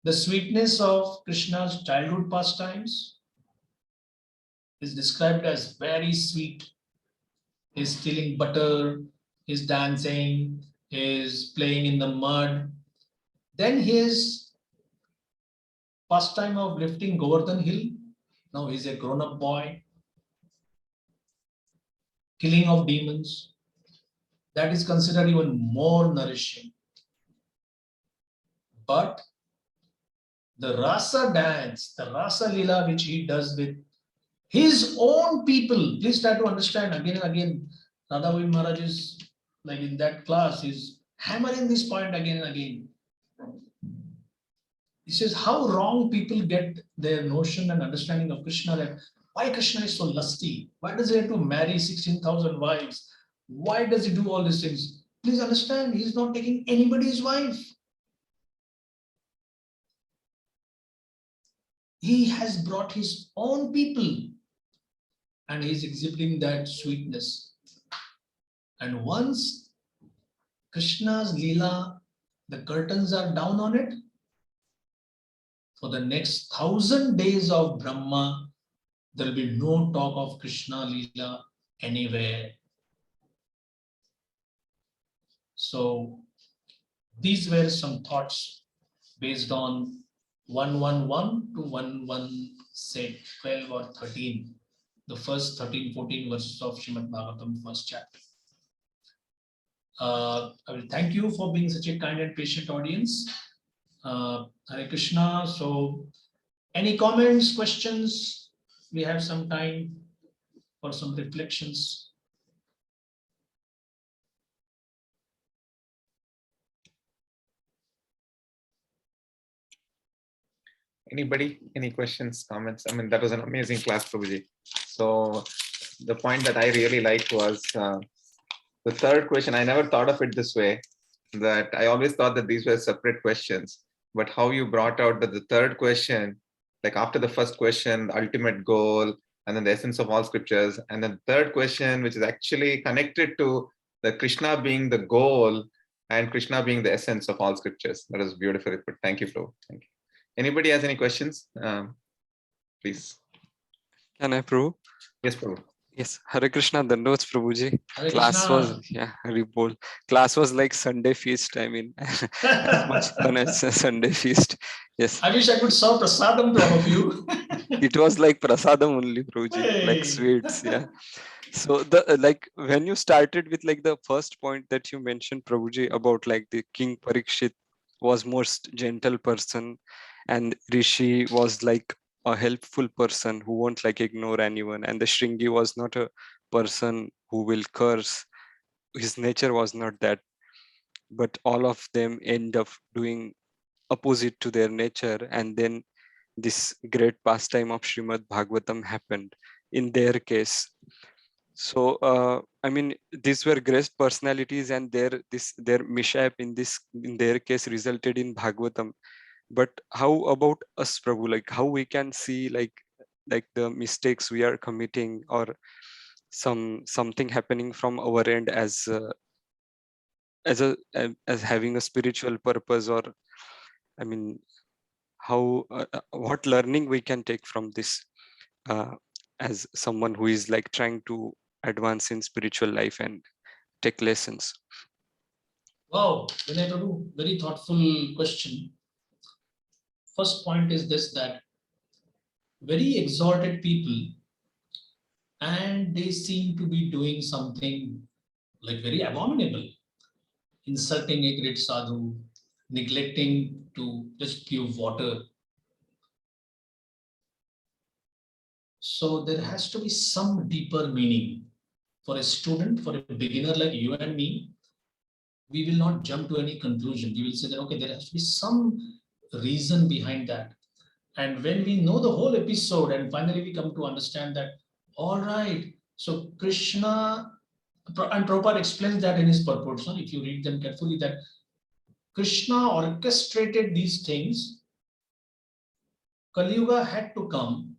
Speaker 2: The sweetness of Krishna's childhood pastimes is described as very sweet. He's stealing butter, he's dancing, he's playing in the mud. Then his pastime of lifting Govardhan Hill, now he's a grown-up boy. Killing of demons, that is considered even more nourishing. But the rasa dance, the rasa lila which he does with his own people, please try to understand again and again. Radha Govind Maharaj is like in that class, is hammering this point again and again. He says how wrong people get their notion and understanding of Krishna, that why Krishna is so lusty, why does he have to marry 16,000 wives, why does he do all these things? Please understand, he's not taking anybody's wife. He has brought his own people and he's exhibiting that sweetness. And once Krishna's Leela, the curtains are down on it, for the next 1,000 days of Brahma, there will be no talk of Krishna Leela anywhere. So these were some thoughts based on 111 to 11, say 12 or 13, the first 13, 14 verses of Srimad Bhagavatam, first chapter. I will thank you for being such a kind and patient audience. Hare Krishna. So, any comments, questions? We have some time for some reflections.
Speaker 1: Anybody? Any questions, comments? I mean, that was an amazing class, Prabhuji. So the point that I really liked was the third question. I never thought of it this way, that I always thought that these were separate questions, but how you brought out that the third question, like after the first question, the ultimate goal, and then the essence of all scriptures, and then the third question, which is actually connected to the Krishna being the goal and Krishna being the essence of all scriptures. That is beautifully put. Thank you, Prabhu. Thank you. Anybody has any questions? Please.
Speaker 3: Can I prove?
Speaker 1: Yes, Prabhu.
Speaker 3: Yes, Hare Krishna, Dandavat Prabhuji.
Speaker 2: Hare
Speaker 3: Class
Speaker 2: Krishna.
Speaker 3: was, yeah, Haribol. Class was like Sunday feast. I mean, as much fun as a Sunday feast. Yes.
Speaker 2: I wish I could serve prasadam to all of you.
Speaker 3: It was like prasadam only, Prabhuji,
Speaker 2: Hey.
Speaker 3: like sweets. Yeah. So the like when you started with like the first point that you mentioned, Prabhuji, about like the King Parikshit was most gentle person, and Rishi was like a helpful person who won't like ignore anyone, and the Shringi was not a person who will curse. His nature was not that, but all of them end up doing opposite to their nature, and then this great pastime of Srimad Bhagavatam happened in their case. So I mean, these were great personalities, and their mishap in their case resulted in Bhagavatam. But how about us, Prabhu? Like how we can see like the mistakes we are committing, or something happening from our end as having a spiritual purpose, or I mean, how what learning we can take from this uh, as someone who is like trying to advance in spiritual life and take lessons.
Speaker 2: Wow, Vinay Prabhu, very thoughtful question. First point is this, that very exalted people, and they seem to be doing something like very abominable, insulting a great sadhu, neglecting to just give water. So there has to be some deeper meaning. For a student, for a beginner like you and me, we will not jump to any conclusion. We will say that, okay, there has to be some reason behind that. And when we know the whole episode, and finally we come to understand that, all right, so Krishna, and Prabhupada explains that in his purports, if you read them carefully, that Krishna orchestrated these things. Kali Yuga had to come,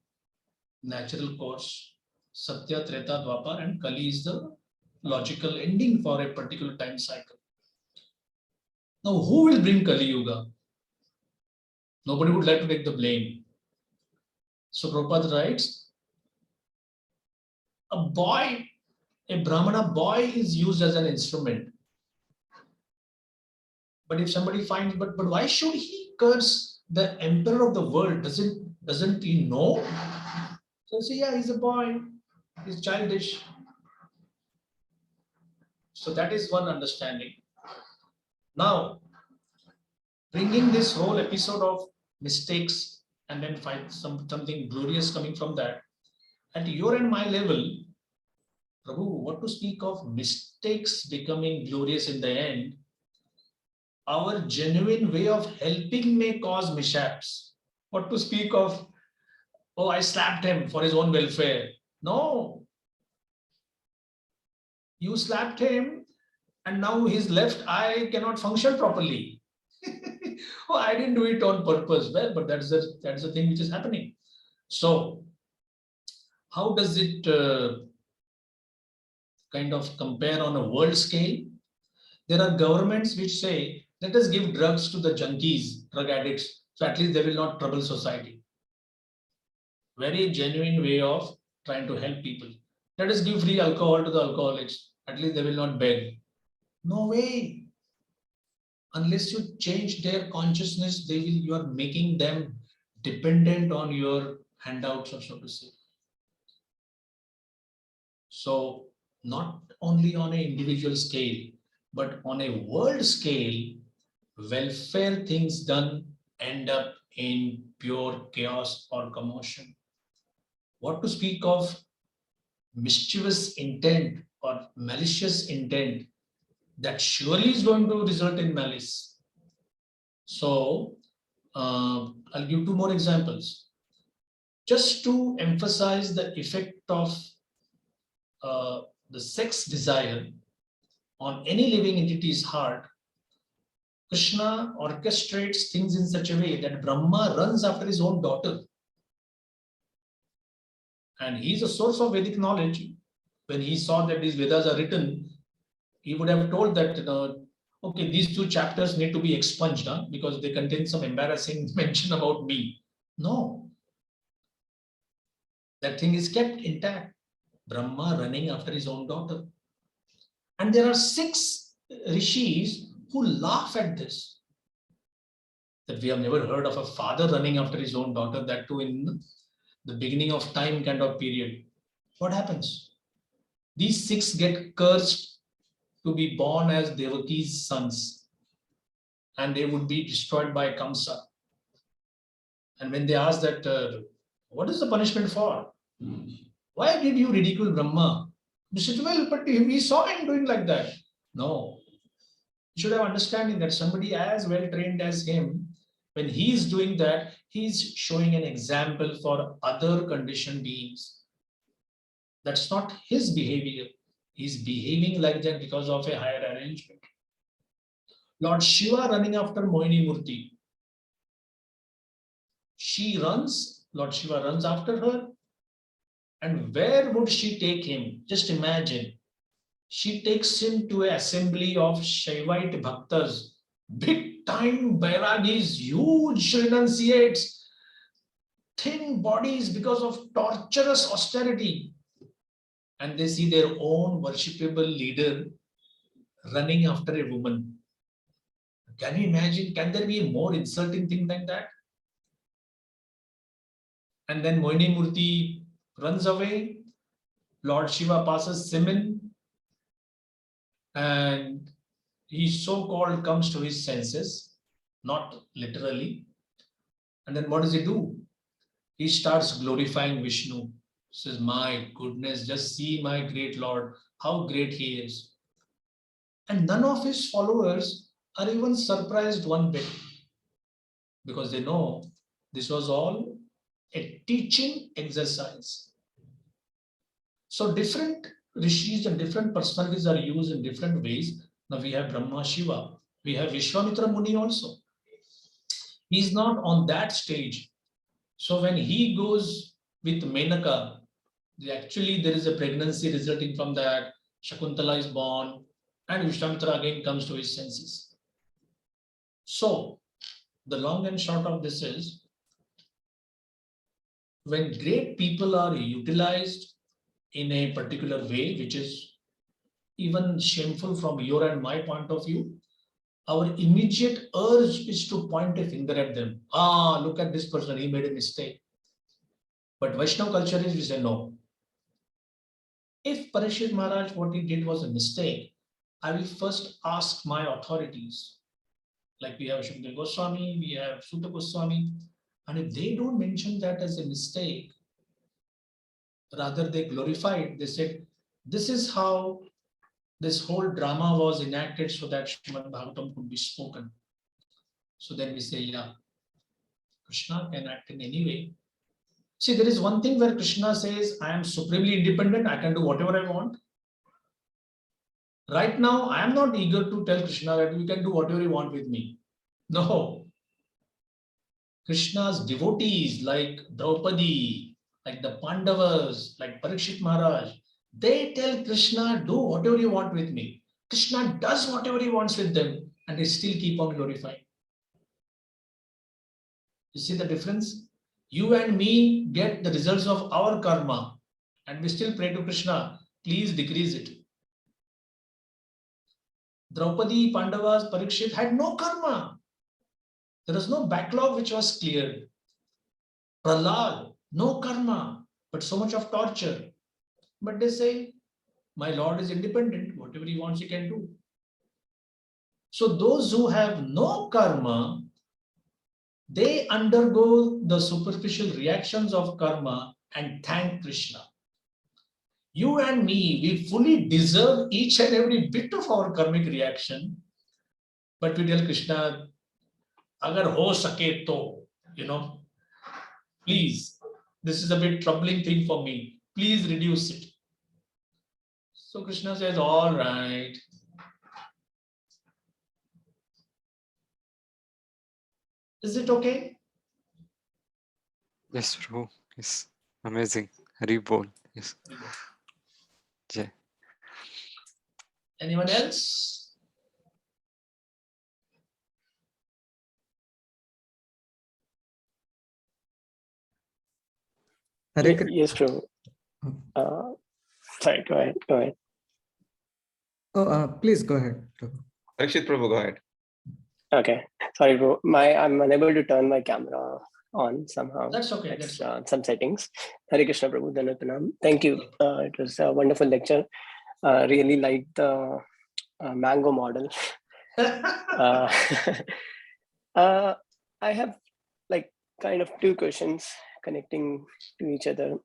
Speaker 2: natural course, Satya, Treta, Dwapar, and Kali is the logical ending for a particular time cycle. Now, who will bring Kali Yuga? Nobody would like to take the blame. So Prabhupada writes, a boy, a Brahmana boy is used as an instrument. But if somebody finds, but why should he curse the emperor of the world? Doesn't he know? So say, yeah, he's a boy, he's childish. So that is one understanding. Now, bringing this whole episode of mistakes and then find something glorious coming from that, at your and my level, Prabhu, what to speak of mistakes becoming glorious in the end? Our genuine way of helping may cause mishaps. What to speak of, oh, I slapped him for his own welfare. No. You slapped him, and now his left eye cannot function properly. Oh, I didn't do it on purpose. Well, but that's the thing which is happening. So, how does it kind of compare on a world scale? There are governments which say, let us give drugs to the junkies, drug addicts, so at least they will not trouble society. Very genuine way of trying to help people. Let us give free alcohol to the alcoholics, at least they will not beg. No way. Unless you change their consciousness, you are making them dependent on your handouts, or so to say. So not only on an individual scale, but on a world scale, welfare things done end up in pure chaos or commotion. What to speak of mischievous intent or malicious intent, that surely is going to result in malice. So I'll give two more examples. Just to emphasize the effect of the sex desire on any living entity's heart, Krishna orchestrates things in such a way that Brahma runs after his own daughter. And he's a source of Vedic knowledge. When he saw that these Vedas are written, he would have told that, okay, these two chapters need to be expunged because they contain some embarrassing mention about me. No. That thing is kept intact. Brahma running after his own daughter. And there are 6 rishis who laugh at this. That we have never heard of a father running after his own daughter, that too in the beginning of time kind of period. What happens? These 6 get cursed to be born as Devaki's sons. and they would be destroyed by Kamsa. And when they asked that, what is the punishment for? Why did you ridicule Brahma? They said, well, but we saw him doing like that. No. You should have understanding that somebody as well trained as him, when he is doing that, he's showing an example for other conditioned beings. That's not his behavior. He's behaving like that because of a higher arrangement. Lord Shiva running after Mohini Murti. She runs, Lord Shiva runs after her. And where would she take him? Just imagine. She takes him to an assembly of Shaivite Bhaktas, big time Bairagis, huge renunciates, thin bodies because of torturous austerity. And they see their own worshipable leader running after a woman. Can you imagine? Can there be a more insulting thing than that? And then Mohini Murti runs away. Lord Shiva passes Siman, and he so-called comes to his senses, not literally. And then what does he do? He starts glorifying Vishnu. He says, my goodness, just see my great Lord, how great he is. And none of his followers are even surprised one bit, because they know this was all a teaching exercise. So different rishis and different personalities are used in different ways. Now we have Brahma Shiva, we have Vishwamitra Muni also. He's not on that stage. So when he goes with Menaka, actually there is a pregnancy resulting from that. Shakuntala is born, and Vishwamitra again comes to his senses. So the long and short of this is, when great people are utilized in a particular way, which is even shameful from your and my point of view, our immediate urge is to point a finger at them. Ah, look at this person, he made a mistake. But Vaishnava culture is, we say no. If Parikshit Maharaj, what he did was a mistake, I will first ask my authorities. Like we have Shukdev Goswami, we have Sutta Goswami, and if they don't mention that as a mistake, rather they glorify it, they said, this is how this whole drama was enacted so that Srimad Bhagavatam could be spoken. So then we say, yeah, Krishna can act in any way. See, there is one thing where Krishna says, I am supremely independent, I can do whatever I want. Right now, I am not eager to tell Krishna that you can do whatever you want with me. No. Krishna's devotees like Draupadi, like the Pandavas, like Parikshit Maharaj, they tell Krishna, do whatever you want with me. Krishna does whatever he wants with them, and they still keep on glorifying. You see the difference? You and me get the results of our karma, and we still pray to Krishna, please decrease it. Draupadi, Pandavas, Parikshit had no karma. There was no backlog which was cleared. Prahlad, no karma, but so much of torture. But they say, my Lord is independent, whatever he wants, he can do. So those who have no karma, they undergo the superficial reactions of karma and thank Krishna. You and me, we fully deserve each and every bit of our karmic reaction, but we tell Krishna, agar ho sake to, please, this is a bit troubling thing for me, please reduce it. So Krishna says, all right. Is it okay?
Speaker 3: Yes, Prabhu. Yes. Amazing. Hari Bol. Yes. Jai.
Speaker 2: Anyone else?
Speaker 4: Yes, Prabhu. Sorry, go ahead.
Speaker 5: Oh, please go ahead.
Speaker 1: Parikshit Prabhu, go ahead.
Speaker 4: Okay, sorry, bro. I'm unable to turn my camera on somehow.
Speaker 2: That's okay.
Speaker 4: That's some settings. Hare Krishna, Prabhu. Dhanapranam. Thank you. It was a wonderful lecture. Really liked the mango model. Uh, uh, I have like kind of two questions connecting to each other.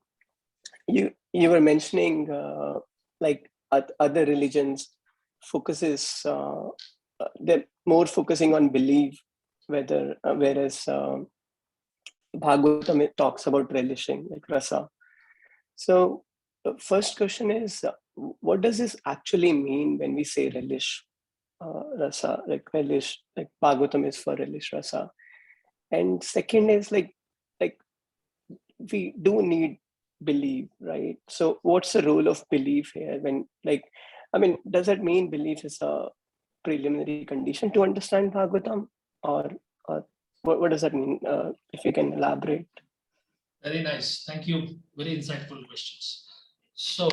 Speaker 4: You were mentioning like other religions focuses they're more focusing on belief, whereas Bhagavatam it talks about relishing like rasa. So the first question is, what does this actually mean when we say relish rasa? Like relish, like Bhagavatam is for relish rasa. And second is like we do need belief, right? So what's the role of belief here? When like, I mean, does that mean belief is a preliminary condition to understand Bhagavatam, or what does that mean? If you can elaborate.
Speaker 2: Very nice. Thank you. Very insightful questions. So,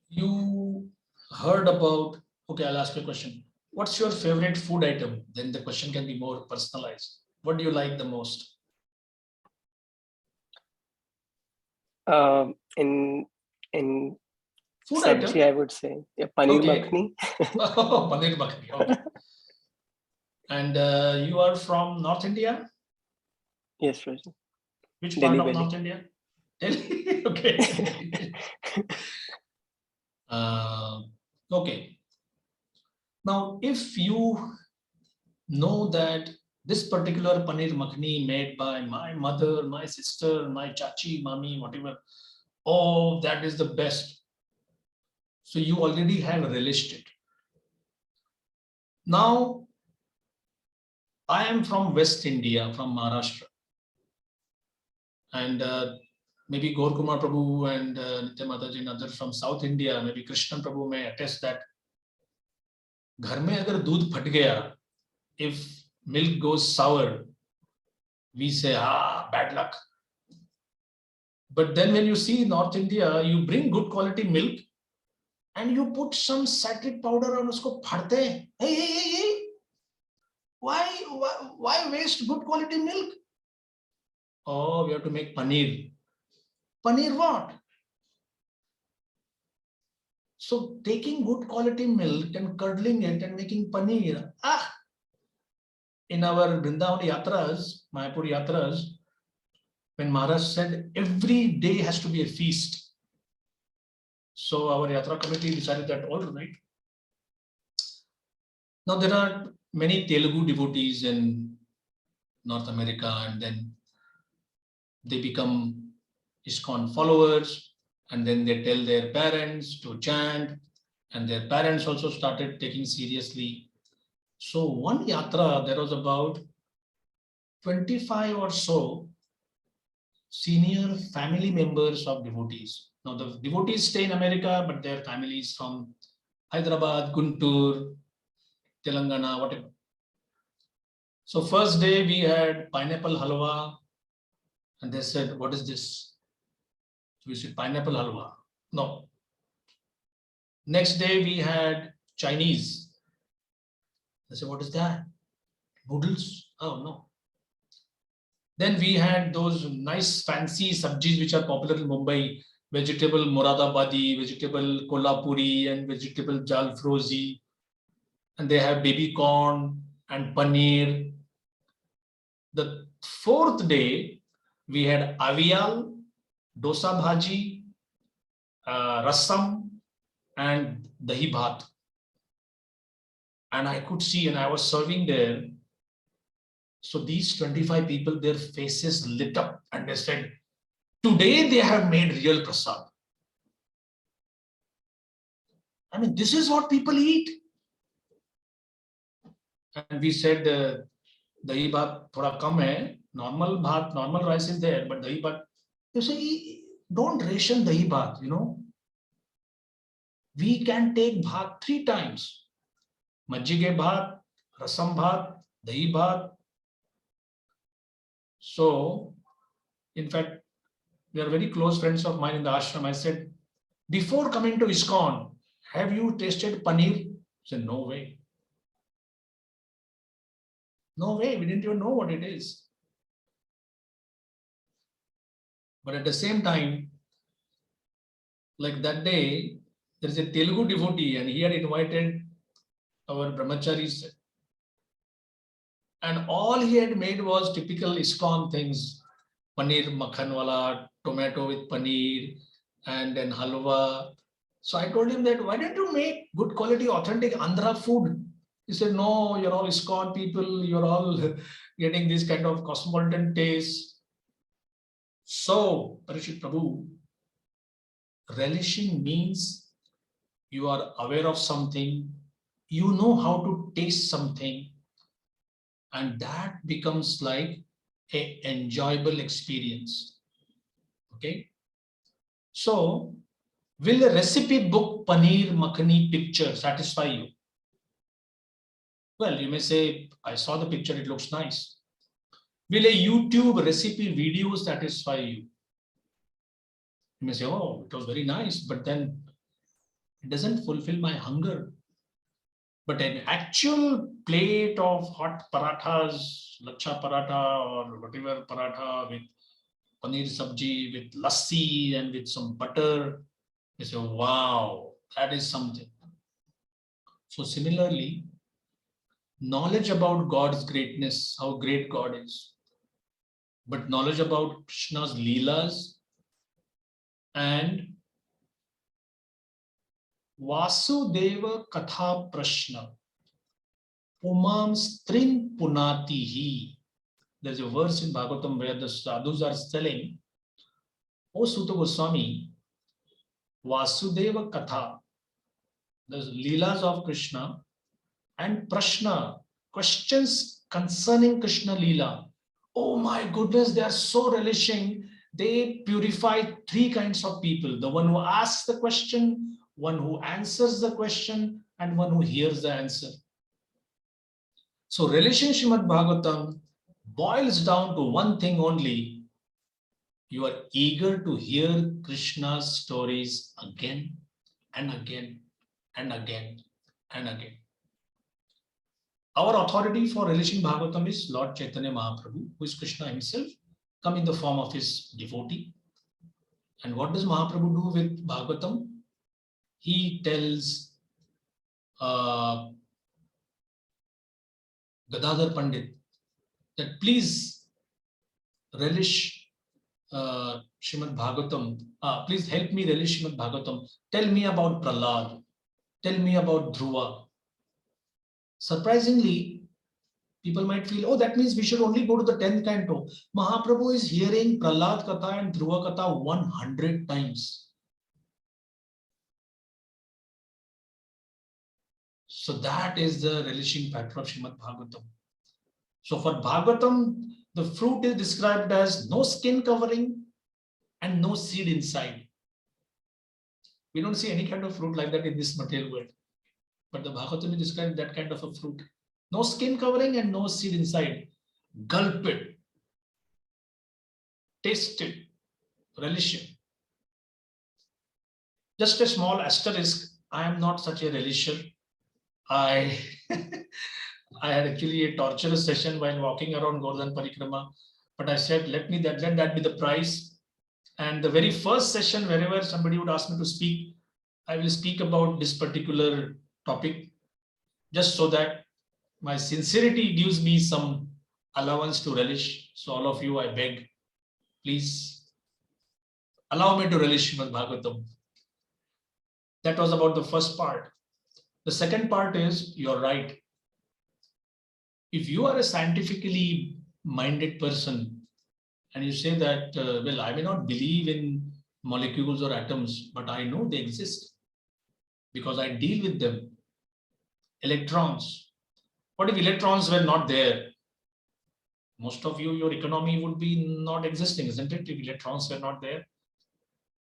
Speaker 2: you heard about, okay, I'll ask you a question. What's your favorite food item? Then the question can be more personalized. What do you like the most?
Speaker 4: In
Speaker 2: Food
Speaker 4: sabji,
Speaker 2: item?
Speaker 4: I would say paneer
Speaker 2: Okay.
Speaker 4: makhni.
Speaker 2: Paneer makhani. Okay. And you are from North India?
Speaker 4: Yes, Rajan.
Speaker 2: Which part
Speaker 4: Delhi
Speaker 2: of
Speaker 4: Valley.
Speaker 2: North India? Delhi. Okay. Okay. Now, if you know that this particular paneer makhani made by my mother, my sister, my chachi, mami, whatever, oh, that is the best. So you already have relished it. Now, I am from West India, from Maharashtra. And maybe Gaur Kumar Prabhu and Nitya Mataji and others from South India, maybe Krishnan Prabhu may attest that घर में अगर दूध फट गया, if milk goes sour, we say, bad luck. But then when you see North India, you bring good quality milk and you put some citric powder on usko phadte. Hey. Why waste good quality milk? Oh, we have to make paneer. Paneer what? So taking good quality milk and curdling it and making paneer. In our Vrindavan Yatras, Mayapur Yatras, when Maharaj said every day has to be a feast. So our Yatra committee decided that all right. Now there are many Telugu devotees in North America, and then they become ISKCON followers, and then they tell their parents to chant, and their parents also started taking seriously. So one yatra, there was about 25 or so senior family members of devotees. Now the devotees stay in America, but their families from Hyderabad, Guntur, Telangana, whatever. So first day we had pineapple halwa, and they said, what is this? So we said, pineapple halwa. No. Next day we had Chinese. They said, what is that? Noodles? Oh, no. Then we had those nice fancy sabjis which are popular in Mumbai, vegetable Moradabadi, vegetable Kolhapuri, and vegetable Jalfrozi. And they have baby corn and paneer. The fourth day, we had avial, dosa bhaji, rasam, and dahi bhat. And I could see, and I was serving there. So these 25 people, their faces lit up, and they said, today they have made real prasad. I mean, this is what people eat. And we said, dahi bhat thoda kam hai. Normal bhat, normal rice is there, but dahi bhat, you say, don't ration dahi bhat, you know. We can take bhat 3 times. Majjige bhat, rasam bhat, dahi bhat. So, in fact, they are very close friends of mine in the ashram. I said, before coming to ISKCON, have you tasted paneer? He said, no way. No way, we didn't even know what it is. But at the same time, Like that day, there is a Telugu devotee and he had invited our brahmacharis. And all he had made was typical ISKCON things. Paneer makhan wala, tomato with paneer, and then halwa. So I told him that, why don't you make good quality, authentic Andhra food? He said, no, you're all ISKCON people, you're all getting this kind of cosmopolitan taste. So, Parishit Prabhu, relishing means you are aware of something, you know how to taste something, and that becomes like an enjoyable experience. Okay. So, will a recipe book Paneer Makhani picture satisfy you? Well, you may say, I saw the picture, it looks nice. Will a YouTube recipe video satisfy you? You may say, oh, it was very nice, but then it doesn't fulfill my hunger. But an actual plate of hot parathas, lacha paratha or whatever paratha with paneer sabji, with lassi and with some butter, you say, wow, that is something. So similarly, knowledge about God's greatness, how great God is, but knowledge about Krishna's leelas and Vasudeva Katha Prashna, Pumam Strin Punatihi. There's a verse in Bhagavatam where the sadhus are telling, O Suta Goswami, Vasudeva Katha, the leelas of Krishna, and Prashna, questions concerning Krishna Leela. Oh my goodness, they are so relishing. They purify three kinds of people: the one who asks the question, one who answers the question, and one who hears the answer. So, relishing Srimad Bhagavatam boils down to one thing only. You are eager to hear Krishna's stories again and again and again and again. Our authority for relishing Bhagavatam is Lord Chaitanya Mahaprabhu, who is Krishna himself, come in the form of his devotee. And what does Mahaprabhu do with Bhagavatam? He tells Gadadhar Pandit that please relish Srimad Bhagavatam. Please help me relish Srimad Bhagavatam. Tell me about Prahlad. Tell me about Dhruva. Surprisingly, people might feel, oh, that means we should only go to the 10th canto. Mahaprabhu is hearing Prahlad Katha and Dhruva Katha 100 times. So that is the relishing factor of Srimad Bhagavatam. So for Bhagavatam, the fruit is described as no skin covering and no seed inside. We don't see any kind of fruit like that in this material world. But the Bhagavatam is described that kind of a fruit. No skin covering and no seed inside. Gulp it. Taste it. Relish it. Just a small asterisk. I am not such a relisher. I had actually a torturous session while walking around Govardhan Parikrama. But I said, let that be the price. And the very first session, wherever somebody would ask me to speak, I will speak about this particular topic, just so that my sincerity gives me some allowance to relish. So all of you, I beg, please allow me to relish Srimad Bhagavatam. That was about the first part. The second part is, you're right. If you are a scientifically minded person and you say that, well, I may not believe in molecules or atoms, but I know they exist because I deal with them. Electrons. What if electrons were not there? Most of you, your economy would be not existing, isn't it? If electrons were not there.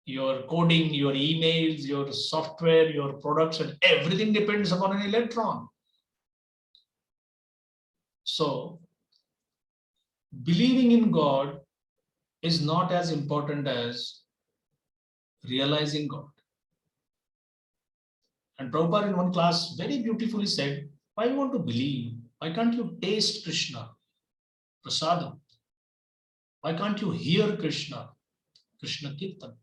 Speaker 2: Your coding, your emails, your software, your products, and everything depends upon an electron. So, believing in God is not as important as realizing God. And Prabhupada in one class very beautifully said, why you want to believe? Why can't you taste Krishna? Prasadam. Why can't you hear Krishna? Krishna Kirtan.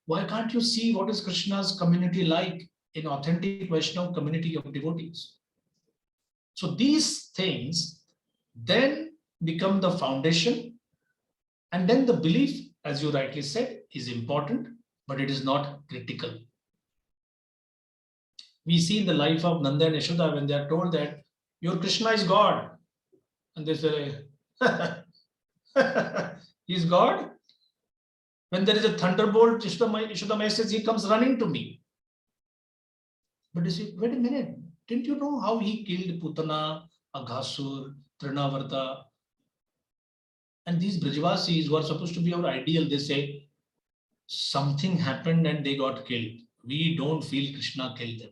Speaker 2: Why can't you see what is Krishna's community like in authentic Vaishnava community of devotees? So these things then become the foundation, and then the belief, as you rightly said, is important, but it is not critical. We see in the life of Nanda and Yashoda when they are told that your Krishna is God, and they say, he is God. When there is a thunderbolt, Yashoda says, he comes running to me. But you see, wait a minute, didn't you know how he killed Putana, Aghasur, Trinavarta? And these Brajavasis who are supposed to be our ideal, they say, something happened and they got killed. We don't feel Krishna killed them.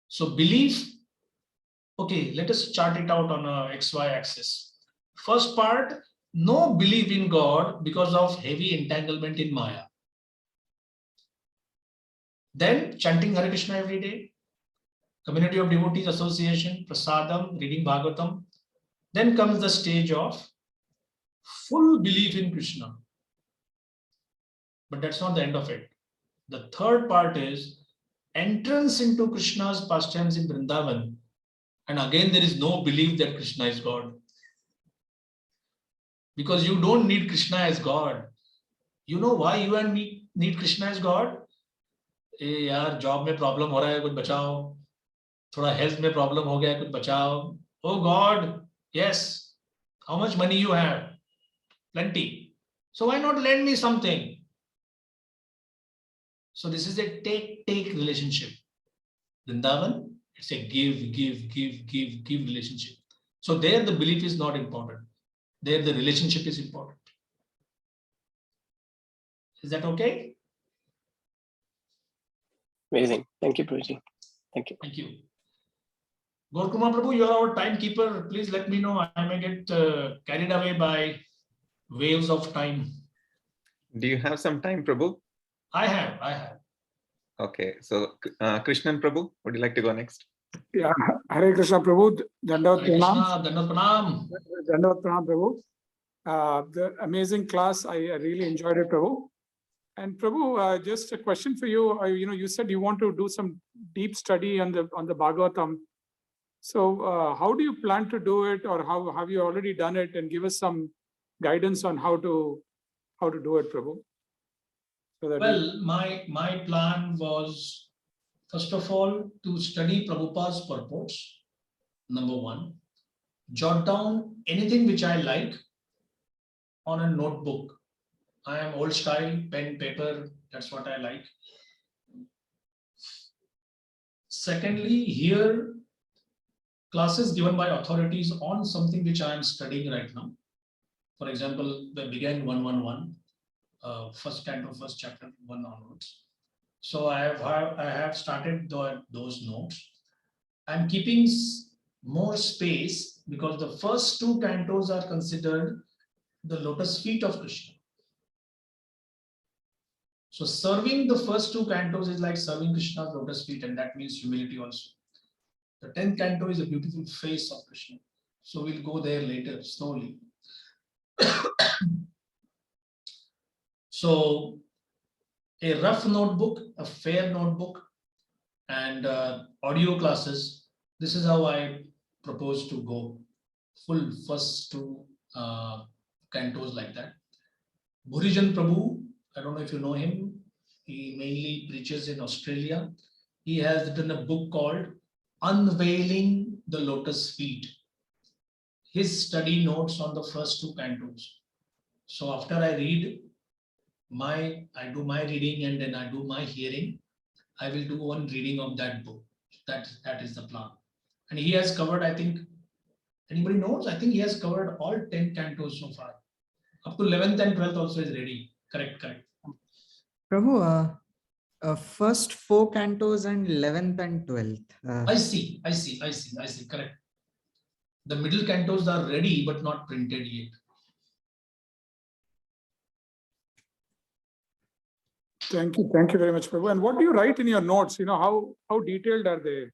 Speaker 2: So belief, okay, let us chart it out on a XY axis. First part, no belief in God because of heavy entanglement in Maya. Then chanting Hare Krishna every day, community of devotees association, prasadam, reading Bhagavatam. Then comes the stage of full belief in Krishna. But that's not the end of it. The third part is entrance into Krishna's pastimes in Vrindavan. And again, there is no belief that Krishna is God. Because you don't need Krishna as God. You know why you and me need Krishna as God? ए यार job में problem हो रहा है कुछ बचाओ, थोड़ा health में problem हो गया है कुछ बचाओ. Oh God, yes, how much money you have? Plenty. So why not lend me something? So this is a take relationship. Vrindavan, it's a give relationship. So there the belief is not important. There the relationship is important. Is that okay?
Speaker 4: Amazing. Thank you, Prabhuji. Thank you.
Speaker 2: Thank you. Gaurakumar Prabhu, you are our timekeeper. Please let me know. I may get carried away by waves of time.
Speaker 1: Do you have some time, Prabhu?
Speaker 2: I have.
Speaker 1: Okay, so Krishnan Prabhu, would you like to go next?
Speaker 6: Yeah, Hare Krishna Prabhu, Dandavat
Speaker 2: Hare
Speaker 6: Pranam.
Speaker 2: Krishna, Dandavat Pranam.
Speaker 6: Dandavat Pranam Prabhu. The amazing class, I really enjoyed it, Prabhu. And Prabhu, just a question for you. You said you want to do some deep study on the Bhagavatam. So how do you plan to do it, or how have you already done it? And give us some guidance on how to do it, Prabhu. So that
Speaker 2: Well, my plan was, first of all, to study Prabhupada's purports, number one. Jot down anything which I like on a notebook. I am old style, pen, paper, that's what I like. Secondly, here, classes given by authorities on something which I am studying right now. For example, they began 111, first canto, first chapter, 1 onwards. So I have started those notes. I'm keeping more space because the first 2 cantos are considered the lotus feet of Krishna. So serving the first 2 cantos is like serving Krishna's lotus feet, and that means humility also. The 10th canto is a beautiful face of Krishna. So we'll go there later, slowly. So a rough notebook, a fair notebook, and audio classes. This is how I propose to go. Full first 2 cantos like that. Bhurijan Prabhu, I don't know if you know him. He mainly preaches in Australia. He has written a book called Unveiling the Lotus Feet. His study notes on the first 2 cantos. So after I read, I do my reading and then I do my hearing. I will do one reading of that book. That is the plan. And he has covered, I think, anybody knows? I think he has covered all 10 cantos so far. Up to 11th and 12th also is ready. Correct.
Speaker 5: Prabhu, first 4 cantos and 11th and 12th.
Speaker 2: I see. Correct. The middle cantos are ready but not printed yet.
Speaker 6: Thank you very much, Prabhu. And what do you write in your notes? How detailed are they?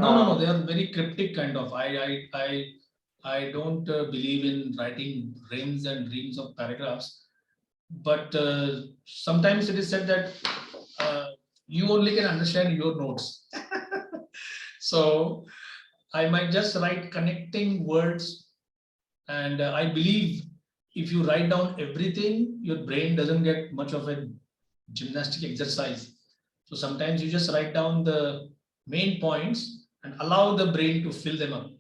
Speaker 2: No, they are very cryptic kind of. I don't believe in writing reams and reams of paragraphs. but sometimes it is said that you only can understand your notes. So I might just write connecting words, and I believe if you write down everything, your brain doesn't get much of a gymnastic exercise. So sometimes you just write down the main points and allow the brain to fill them up.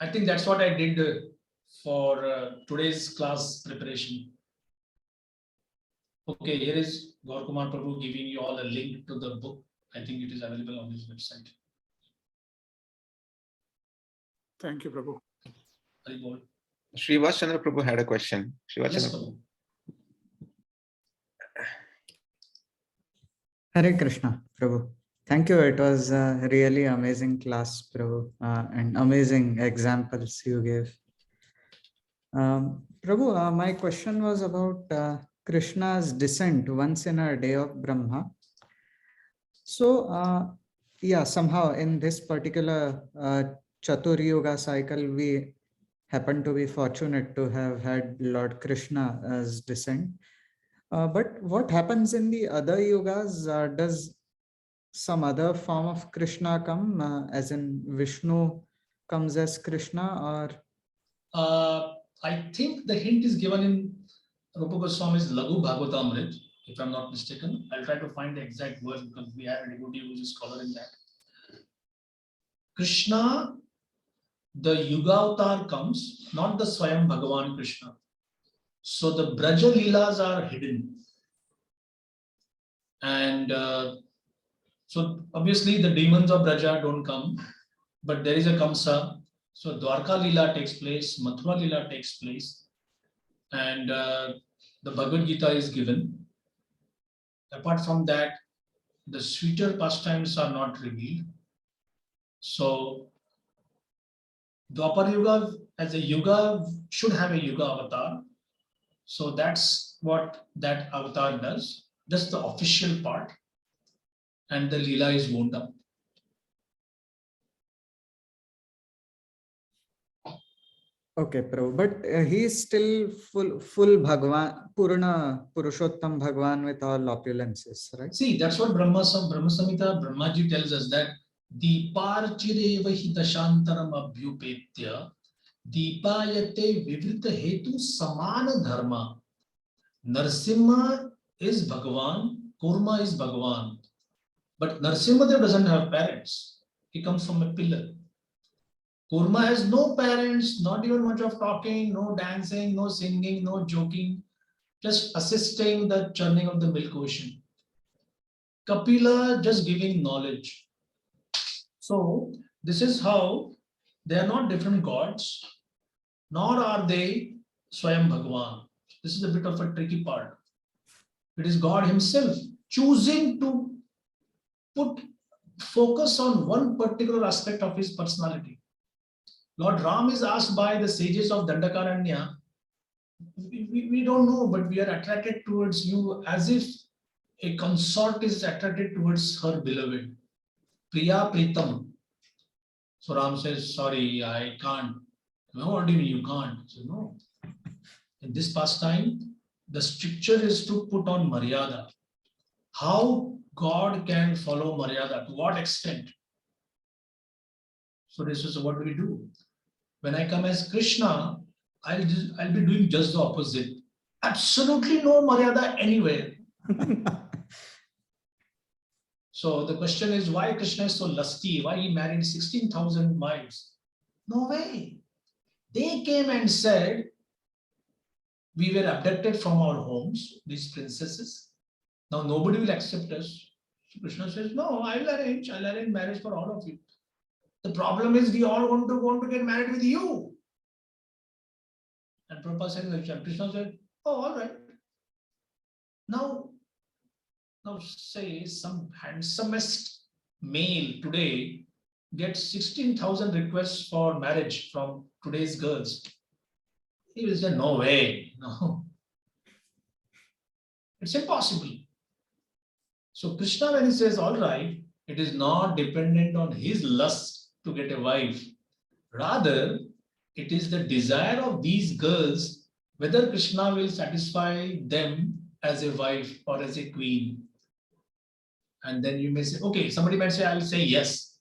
Speaker 2: I think that's what I did for today's class preparation. Okay, here is Gaur Kumar Prabhu giving you all a link to the book. I think it is available on his website.
Speaker 6: Thank you, Prabhu.
Speaker 2: Hari Bol.
Speaker 1: Srivas Chandra Prabhu had a question. Srivas
Speaker 2: Yes,
Speaker 1: Chandra
Speaker 2: Prabhu.
Speaker 5: Hare Krishna, Prabhu. Thank you. It was a really amazing class, Prabhu, and amazing examples you gave. Prabhu, my question was about Krishna's descent once in a day of Brahma. So, yeah, somehow in this particular Chatur Yuga cycle, we happen to be fortunate to have had Lord Krishna as descent. But what happens in the other yugas? Does some other form of Krishna come, as in Vishnu comes as Krishna, or?
Speaker 2: I think the hint is given in Rupa Goswami's Laghu Bhagavatamrit, if I'm not mistaken. I'll try to find the exact word because we have a devotee who is a scholar in that. Krishna, the Yuga avatar comes, not the Swayam Bhagavan Krishna. So the Braja Leelas are hidden. And so obviously the demons of Braja don't come, but there is a Kamsa. So Dwarka Leela takes place, Mathura Leela takes place, and the Bhagavad Gita is given. Apart from that, the sweeter pastimes are not revealed. So Dwapar Yuga as a Yuga should have a Yuga avatar. So that's what that avatar does. That's the official part. And the Leela is wound up.
Speaker 5: Okay, Prabhu, but he is still full Bhagwan, Purna Purushottam Bhagwan with all opulences, right?
Speaker 2: See, that's what Brahma Samhita, Brahmaji tells us that Deeparchireva hi dashantaram abhyupetya Deepayate vivrita hetu samana dharma. Narsimha is Bhagavan, Kurma is Bhagavan. But Narsimhadev doesn't have parents. He comes from a pillar. Kurma has no parents, not even much of talking, no dancing, no singing, no joking, just assisting the churning of the milk ocean. Kapila just giving knowledge. So this is how they are not different gods, nor are they Swayam Bhagavan. This is a bit of a tricky part. It is God himself choosing to put focus on one particular aspect of his personality. Lord Ram is asked by the sages of Dandakaranya, we don't know, but we are attracted towards you as if a consort is attracted towards her beloved. Priya Pritam. So Ram says, sorry, I can't. No, what do you mean you can't? So no. In this pastime, the stricture is to put on Maryada. How God can follow Maryada, to what extent? So this is what do we do? When I come as Krishna, I'll be doing just the opposite. Absolutely no Maryada anywhere. So the question is why Krishna is so lusty, why he married 16,000 wives? No way. They came and said, we were abducted from our homes, these princesses. Now nobody will accept us. So Krishna says, no, I'll arrange marriage for all of you. The problem is we all want to get married with you. And Prabhupada said, Krishna said, oh, all right. Now say some handsomest male today gets 16,000 requests for marriage from today's girls. He will say, no way, no. It's impossible. So Krishna, when he says, all right, it is not dependent on his lust to get a wife. Rather, it is the desire of these girls whether Krishna will satisfy them as a wife or as a queen. And then you may say, okay, somebody might say, I will say yes.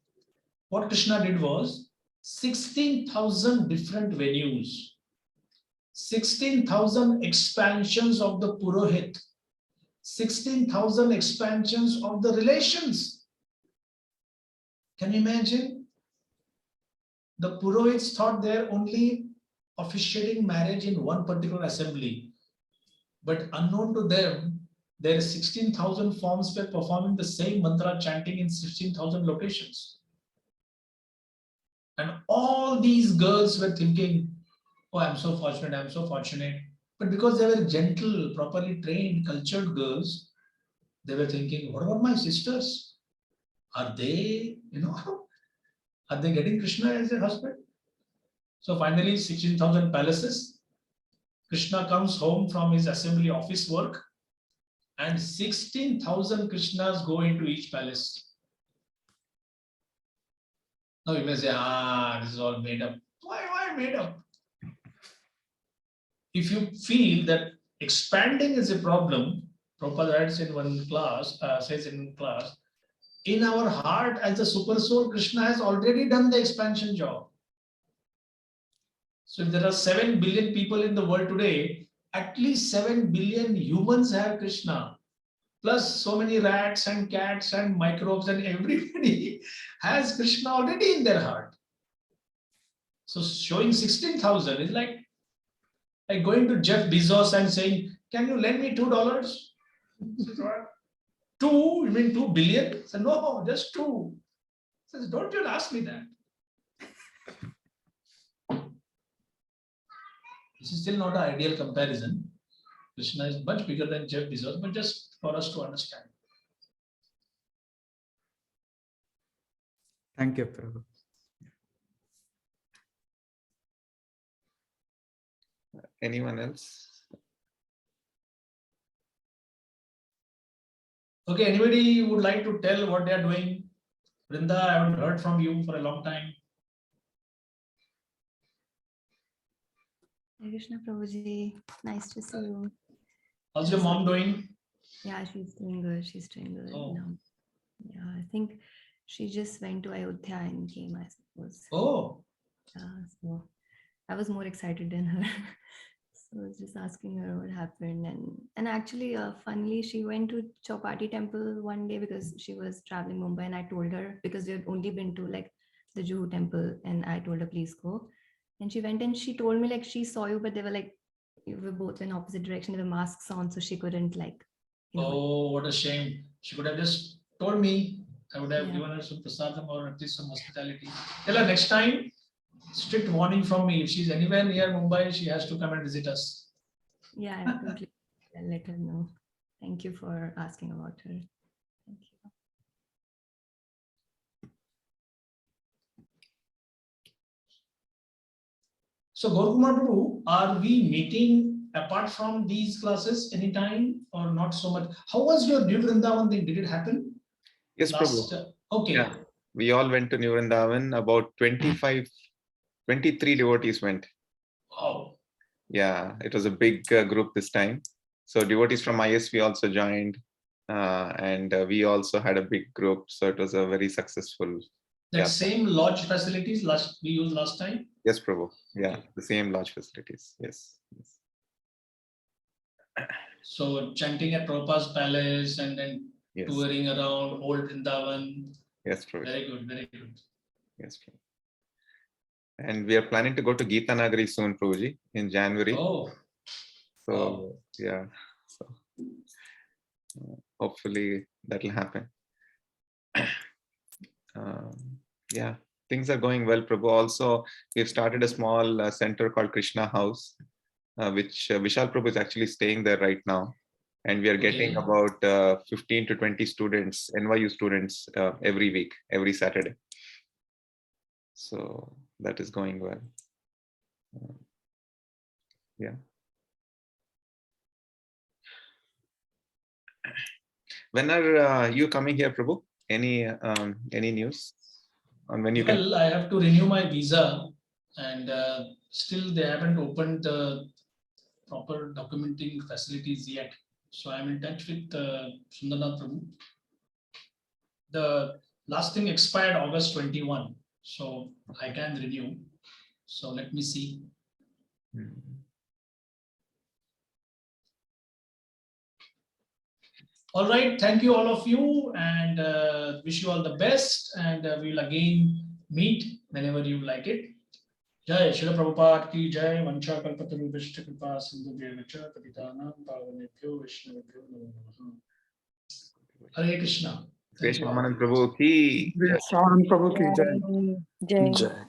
Speaker 2: What Krishna did was 16,000 different venues, 16,000 expansions of the Purohit, 16,000 expansions of the relations. Can you imagine? The Purohits thought they're only officiating marriage in one particular assembly, but unknown to them, there are 16,000 forms were performing the same mantra chanting in 16,000 locations. And all these girls were thinking, oh, I'm so fortunate, I'm so fortunate. But because they were gentle, properly trained, cultured girls, they were thinking, what about my sisters? Are they, are they getting Krishna as their husband? So finally, 16,000 palaces. Krishna comes home from his assembly office work, and 16,000 Krishnas go into each palace. Now you may say, this is all made up. Why made up? If you feel that expanding is a problem, Prabhupada writes in one class, says in class, in our heart as the super soul, Krishna has already done the expansion job. So if there are 7 billion people in the world today, at least 7 billion humans have Krishna. Plus so many rats and cats and microbes, and everybody has Krishna already in their heart. So showing 16,000 is like going to Jeff Bezos and saying, can you lend me $2? Says, what? 2? You mean 2 billion? I said, no, just 2. Says, don't you ask me that. This is still not an ideal comparison. Krishna is much bigger than Jeff Bezos, but just for us to understand.
Speaker 5: Thank you, Prabhu.
Speaker 1: Anyone else?
Speaker 2: Okay, anybody would like to tell what they are doing? Vrinda, I haven't heard from you for a long time.
Speaker 7: Hare Krishna Prabhuji, nice to see you.
Speaker 2: How's your mom doing?
Speaker 7: Yeah, she's doing good. She's doing good
Speaker 2: Oh.
Speaker 7: now. Yeah, I think she just went to Ayodhya and came, I suppose.
Speaker 2: Oh,
Speaker 7: Yeah, so I was more excited than her. So I was just asking her what happened. And actually, funnily, she went to Chowpatty temple one day because she was traveling Mumbai, and I told her, because we had only been to like the Juhu temple, and I told her, please go. And she went and she told me like she saw you, but they were like, you were both in opposite direction. There were masks on, so she couldn't like,
Speaker 2: oh, what a shame. She could have just told me. I would have
Speaker 7: Yeah.
Speaker 2: given her some prasadam or at least some hospitality. Tell her next time, strict warning from me. If she's anywhere near Mumbai, she has to come and visit us.
Speaker 7: Yeah, I totally I'll let her know. Thank you for asking about her. Thank you.
Speaker 2: So Gaurakumar Prabhu, are we meeting apart from these classes anytime or not so much? How was your New Vrindavan thing? Did it happen?
Speaker 1: Yes,
Speaker 2: Last,
Speaker 1: Prabhu.
Speaker 2: okay.
Speaker 1: Yeah. We all went to New Vrindavan. About 23 devotees went.
Speaker 2: Wow.
Speaker 1: Yeah, it was a big group this time. So devotees from ISV also joined, and we also had a big group. So it was a very successful.
Speaker 2: That
Speaker 1: Yeah.
Speaker 2: same lodge facilities we used last time?
Speaker 1: Yes, Prabhu. Yeah,
Speaker 2: Okay.
Speaker 1: the same lodge facilities. Yes. Yes.
Speaker 2: So chanting at Prabhupada's palace and then
Speaker 1: Yes.
Speaker 2: touring around old Vrindavan.
Speaker 1: Yes, Prabhu.
Speaker 2: Very good, very good.
Speaker 1: Yes, Prabhu. And we are planning to go to Geeta Nagari soon, Prabhuji, in January.
Speaker 2: Oh,
Speaker 1: So
Speaker 2: wow.
Speaker 1: yeah, so hopefully that will happen. Yeah, things are going well, Prabhu. Also, we've started a small center called Krishna House, which Vishal Prabhu is actually staying there right now. And we are getting
Speaker 2: Okay.
Speaker 1: about 15 to 20 students, NYU students, every week, every Saturday. So that is going well. Yeah. When are you coming here, Prabhu? Any news on when you can?
Speaker 2: Well, I have to renew my visa, and still they haven't opened the proper documenting facilities yet. So I'm in touch with Sundarnath Prabhu. The last thing expired August 21, so I can renew. So let me see. All right, thank you all of you, and wish you all the best, and we'll again meet whenever you like it. Jai Srila Prabhupada ki jai. Vancha kalpatarubyascha kripa sindhubhyeva patitanam pavanebhyo Vaishnavabhyo namo namaha. Hare Krishna. Thank you all.
Speaker 1: Ramanand Prabhu ki.
Speaker 6: Shanand Prabhu ki jai.
Speaker 8: Jai.
Speaker 3: Jai.